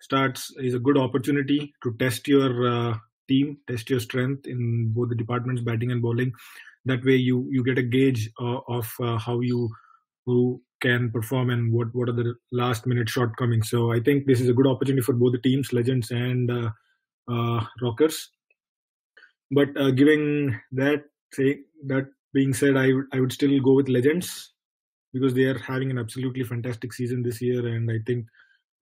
starts is a good opportunity to test your team, test your strength in both the departments, batting and bowling. That way you get a gauge of how who can perform and what are the last minute shortcomings. So I think this is a good opportunity for both the teams, Legends and Rockers. But giving that being said, I would still go with Legends because they are having an absolutely fantastic season this year, and I think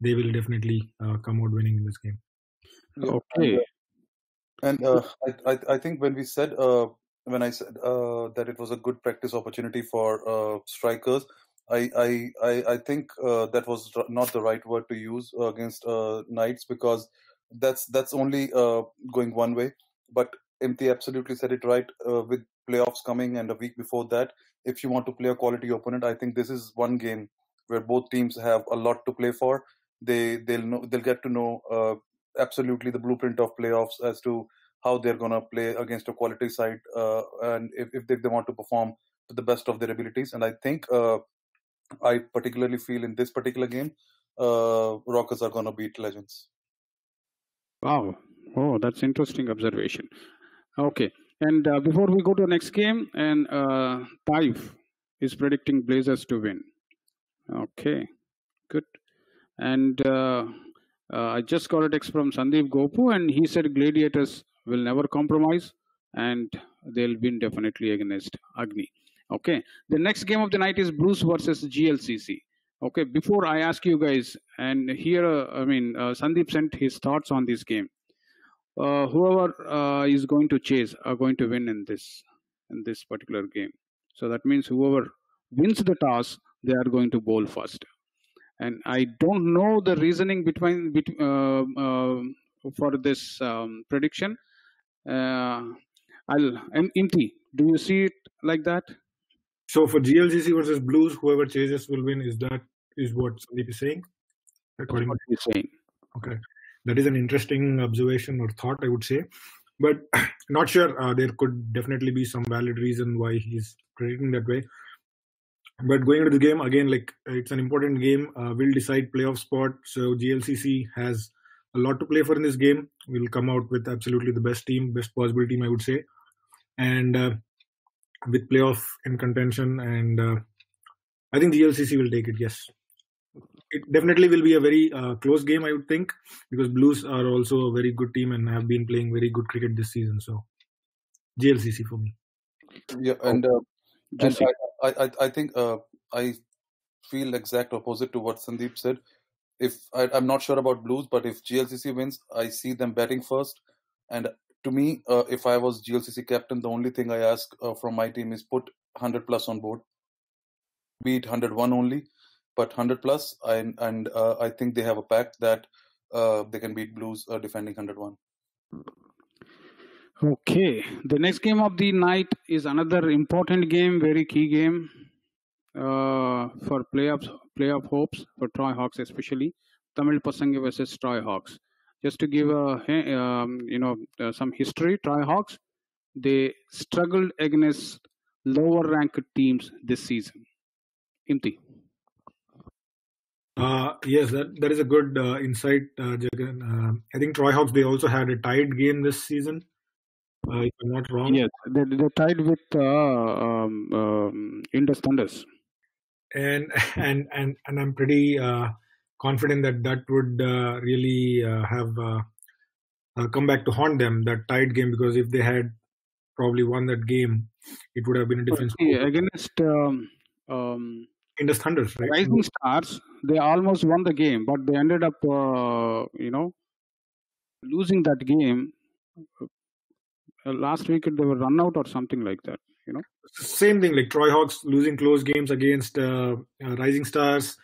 they will definitely come out winning in this game. Okay. And I think when I said that it was a good practice opportunity for strikers, I think that was not the right word to use against Knights, because that's only going one way. But Imti absolutely said it right. With playoffs coming and a week before that, if you want to play a quality opponent, I think this is one game where both teams have a lot to play for. They'll get to know absolutely the blueprint of playoffs as to how they're gonna play against a quality side, and if they want to perform to the best of their abilities. And I think I particularly feel in this particular game, Rockets are gonna beat Legends. Wow. Oh, that's interesting observation. Okay. And before we go to the next game, and Taif is predicting Blazers to win. Okay, good. And I just got a text from Sandeep Gopu, and he said Gladiators will never compromise, and they'll win definitely against Agni. Okay. The next game of the night is Blues versus GLCC. Okay. Before I ask you guys, and here, Sandeep sent his thoughts on this game. Whoever is going to chase are going to win in this particular game. So that means whoever wins the toss, they are going to bowl first. And I don't know the reasoning for this prediction. Imti, do you see it like that? So for GLCC versus Blues, whoever chases will win. Is what Sandeep is saying? According to what he's saying. Okay, that is an interesting observation or thought, I would say, but not sure. There could definitely be some valid reason why he's predicting that way. But going into the game again, like it's an important game. Will decide playoff spot. So GLCC has a lot to play for in this game. We'll come out with absolutely the best possible team, I would say, and with playoff in contention. And I think GLCC will take it. Yes, it definitely will be a very close game, I would think, because Blues are also a very good team and have been playing very good cricket this season. So GLCC for me. Yeah, and I think I feel exact opposite to what Sandeep said. If I'm not sure about Blues, but if GLCC wins, I see them batting first. And to me, if I was GLCC captain, the only thing I ask from my team is put 100 plus on board. Beat 101 only, but 100 plus. And I think they have a pact that they can beat Blues defending 101. Okay, the next game of the night is another important game, very key game for playoff hopes for Troy Hawks, especially Tamil Pasangi versus Troy Hawks. Just to give some history, Troy Hawks, they struggled against lower ranked teams this season. Imti. Yes, that is a good insight, Jagan. I think Troy Hawks, they also had a tied game this season. If I'm not wrong. Yes, they tied with Indus Thunders. And I'm pretty confident that would really have come back to haunt them, that tied game, because if they had probably won that game, it would have been a different score. Against Indus Thunders, right? Rising Stars, they almost won the game, but they ended up losing that game. Last week they were run out or something like that, Same thing, like Troy Hawks losing close games against Rising Stars,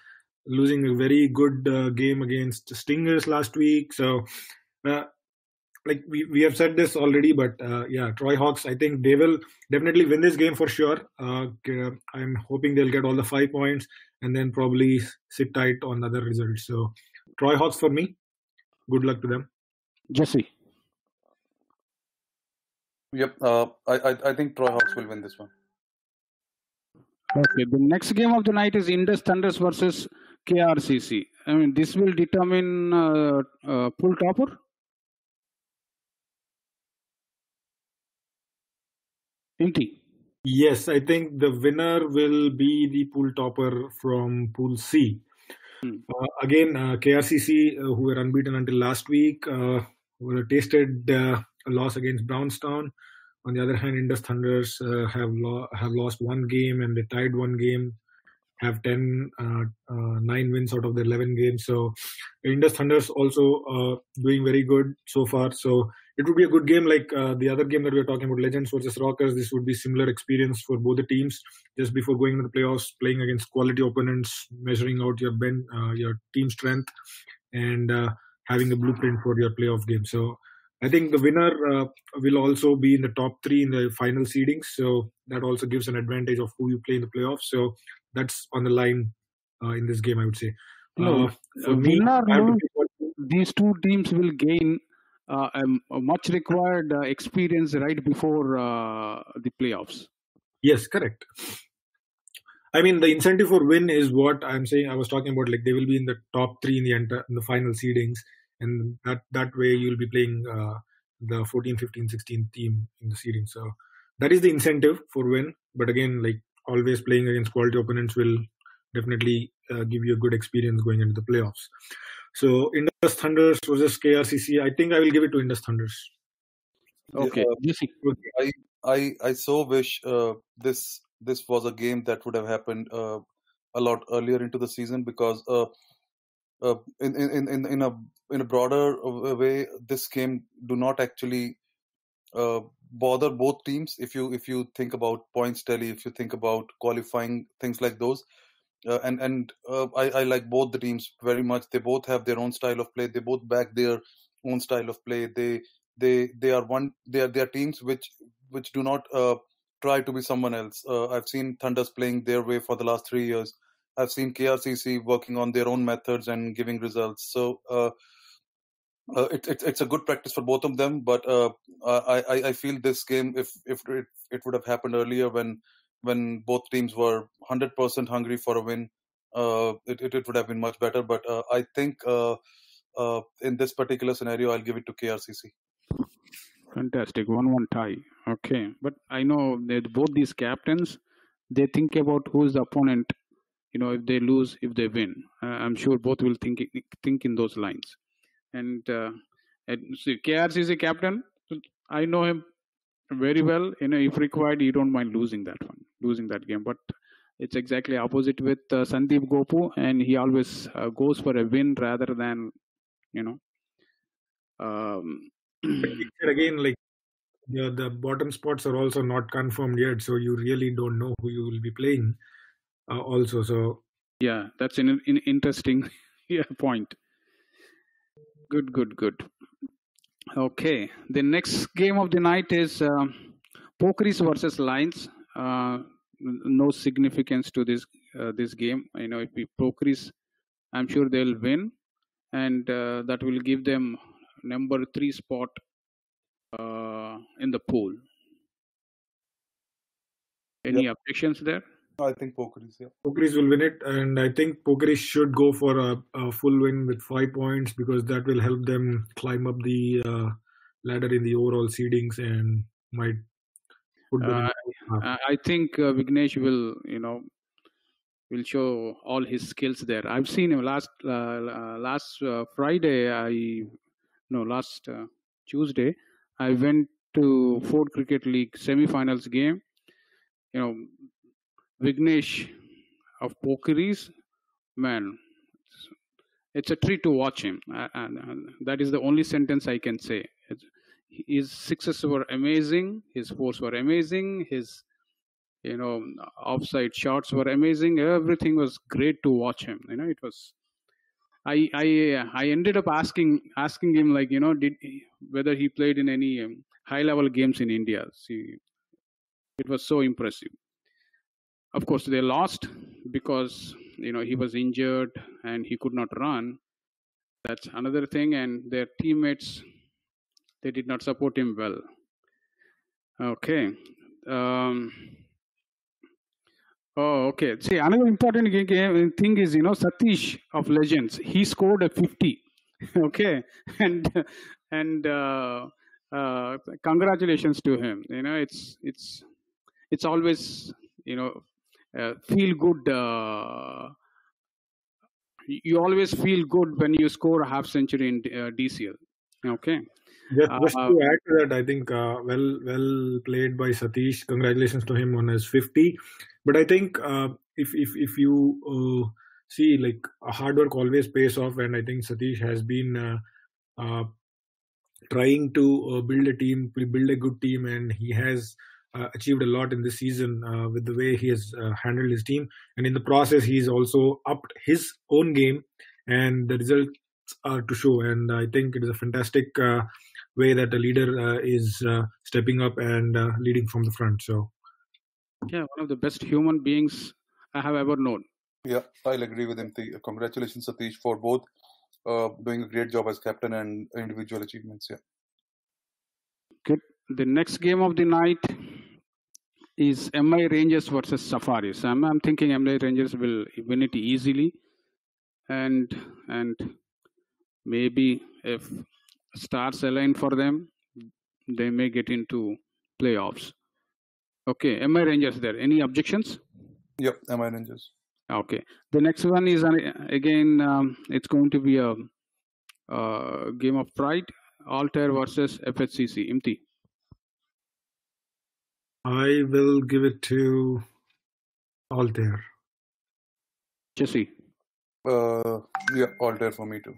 losing a very good game against Stingers last week. So, like we have said this already, but yeah, Troy Hawks, I think they will definitely win this game for sure. I'm hoping they'll get all the 5 points and then probably sit tight on other results. So, Troy Hawks for me. Good luck to them. Jesse. Yep, I think Troy Hawks will win this one. Okay, the next game of the night is Indus Thunders versus KRCC. I mean, this will determine pool topper. Inti. Yes, I think the winner will be the pool topper from Pool C. Again, KRCC, who were unbeaten until last week, tasted a loss against Brownstown. On the other hand, Indus Thunders have lost one game and they tied one game, have 9 wins out of the 11 games. So Indus Thunders also doing very good so far. So it would be a good game like the other game that we were talking about, Legends versus Rockers. This would be similar experience for both the teams just before going into the playoffs, playing against quality opponents, measuring out your team strength and having a blueprint for your playoff game. So I think the winner will also be in the top 3 in the final seedings. So that also gives an advantage of who you play in the playoffs. So that's on the line in this game, I would say. For me, win or I have to lose, pick one. these two teams will gain a much required experience right before the playoffs. Yes, correct. I mean, the incentive for win is what I'm saying. I was talking about, like, they will be in the top 3 in the final seedings, and that way you'll be playing the 14, 15, 16 team in the seeding. So that is the incentive for win. But again, like, always playing against quality opponents will definitely give you a good experience going into the playoffs. So Indus Thunders versus KRCC. I think I will give it to Indus Thunders. Okay. I so wish this was a game that would have happened a lot earlier into the season, because in a broader way, this game do not actually bother both teams. If you think about points tally, if you think about qualifying, things like those. I like both the teams very much. They both have their own style of play. They both back their own style of play. They are teams which do not try to be someone else. I've seen Thunders playing their way for the last 3 years. I've seen KRCC working on their own methods and giving results. So it's a good practice for both of them. But I feel this game, if it would have happened earlier, when both teams were 100% hungry for a win, it would have been much better. But I think in this particular scenario, I'll give it to KRCC. Fantastic. 1-1 tie. Okay. But I know that both these captains, they think about who's the opponent, if they lose, if they win. I'm sure both will think in those lines. And see, KRCC captain, I know him very well. If required, you don't mind losing that game. But it's exactly opposite with Sandeep Gopu, and he always goes for a win rather than, Again, like, the bottom spots are also not confirmed yet, so you really don't know who you will be playing. Also, so yeah, that's an interesting point. Good. Okay, the next game of the night is Pokeries versus Lions. No significance to this game. If we Pokeries, I'm sure they'll win, and that will give them number 3 spot in the pool. Any objections there? I think Pokeries, yeah. Pokeries will win it, and I think Pokeries should go for a full win with 5 points, because that will help them climb up the ladder in the overall seedings and might put them I think Vignesh will show all his skills there. I've seen him last Friday. Last Tuesday, I went to Ford Cricket League semi-finals game. Vignesh of Pokeries, man, it's a treat to watch him. And that is the only sentence I can say. His sixes were amazing. His fours were amazing. His offside shots were amazing. Everything was great to watch him. It was. I ended up asking him, like, whether he played in any high level games in India. See, it was so impressive. Of course, they lost because he was injured and he could not run. That's another thing, and their teammates, they did not support him well. Okay. Okay. See, another important thing is, Satish of Legends, he scored a 50. Okay, and congratulations to him. It's always feel good. You always feel good when you score a half century in DCL. Okay. Just to add to that, I think well played by Satish. Congratulations to him on his 50. But I think if you see, like, hard work always pays off, and I think Satish has been trying to build a good team, and he has achieved a lot in this season with the way he has handled his team, and in the process he's also upped his own game, and the results are to show. And I think it is a fantastic way that a leader is stepping up and leading from the front. So, yeah, one of the best human beings I have ever known. Yeah, I'll agree with him. Congratulations, Satish, for both doing a great job as captain and individual achievements. Yeah. Good. The next game of the night is MI Rangers versus Safaris. I'm thinking MI Rangers will win it easily, and maybe if stars align for them, they may get into playoffs. Okay, MI Rangers there. Any objections? Yep, MI Rangers. Okay. The next one is again, it's going to be a game of pride. Altair versus FHCC. Imti. I will give it to Altair. Jesse. Yeah, Altair for me too.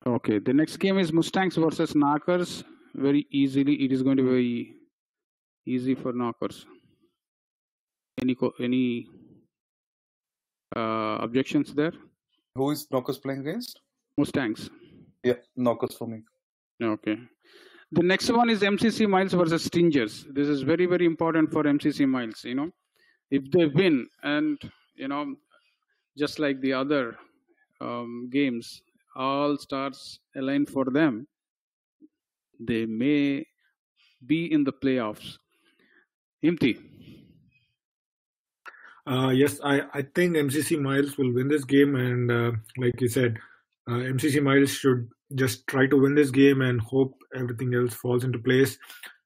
Okay. The next game is Mustangs versus Knockers. Very easily, it is going to be very easy for Knockers. Any objections there? Who is Knockers playing against? Mustangs. Yeah, Knockers for me. Okay. The next one is MCC Miles versus Stingers. This is very, very important for MCC Miles. If they win, and just like the other games, all stars align for them, they may be in the playoffs. Imti. Yes, I think MCC Miles will win this game, and like you said, MCC Miles should just try to win this game and hope everything else falls into place.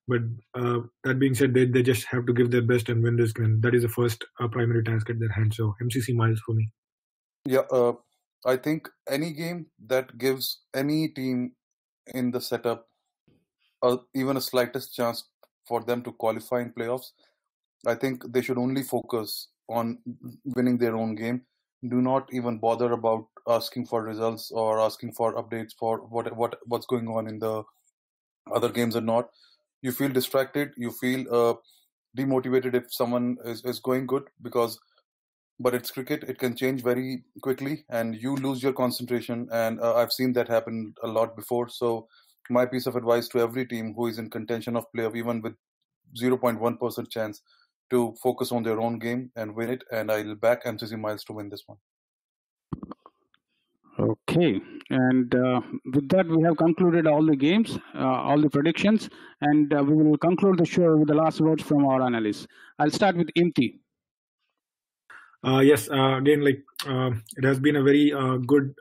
But that being said, they just have to give their best and win this game. That is the first primary task at their hand. So MCC Miles for me. Yeah, I think any game that gives any team in the setup even a slightest chance for them to qualify in playoffs, I think they should only focus on winning their own game. Do not even bother about asking for results or asking for updates for what's going on in the other games or not. You feel distracted, you feel demotivated if someone is going good, but it's cricket, it can change very quickly and you lose your concentration, and I've seen that happen a lot before. So my piece of advice to every team who is in contention of playoff, even with 0.1% chance, to focus on their own game and win it, and I'll back MCC Miles to win this one. Okay, and with that we have concluded all the games, all the predictions, and we will conclude the show with the last words from our analysts. I'll start with Imti. Yes, again, it has been a very good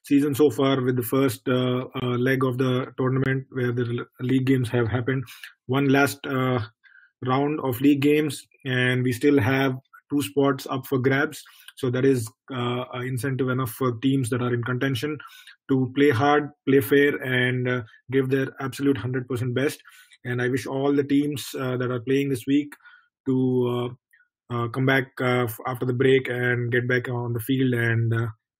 season so far, with the first leg of the tournament where the league games have happened. One last round of league games, and we still have 2 spots up for grabs. So that is incentive enough for teams that are in contention to play hard, play fair, and give their absolute 100% best. And I wish all the teams that are playing this week to come back after the break and get back on the field and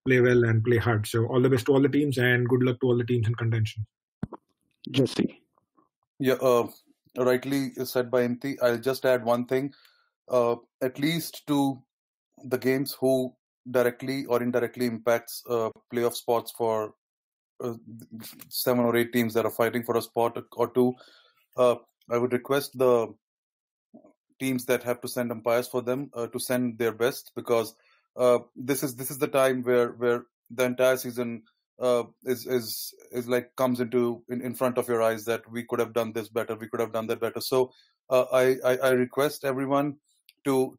play well and play hard. So all the best to all the teams, and good luck to all the teams in contention. Jesse. Yeah, rightly said by Imti. I'll just add one thing. At least to the games who directly or indirectly impacts playoff spots for 7 or 8 teams that are fighting for a spot or two, I would request the teams that have to send umpires for them to send their best, because this is the time where the entire season is like comes in front of your eyes, that we could have done this better, we could have done that better. So I request everyone to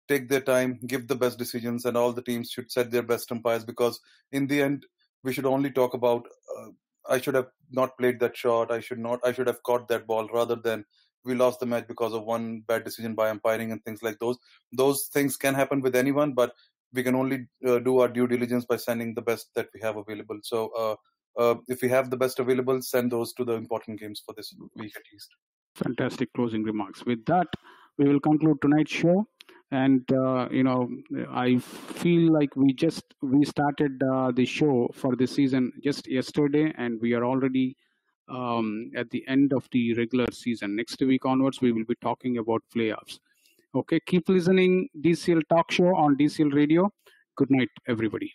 take their time, give the best decisions, and all the teams should set their best umpires, because in the end we should only talk about I should have not played that shot, I should have caught that ball, rather than we lost the match because of one bad decision by umpiring and things like those. Those things can happen with anyone, but we can only do our due diligence by sending the best that we have available. So if we have the best available, send those to the important games for this week at least. Fantastic closing remarks. With that, we will conclude tonight's show. And I feel like we started the show for this season just yesterday, and we are already at the end of the regular season. Next week onwards, we will be talking about playoffs. Okay, keep listening DCL Talk Show on DCL Radio. Good night, everybody.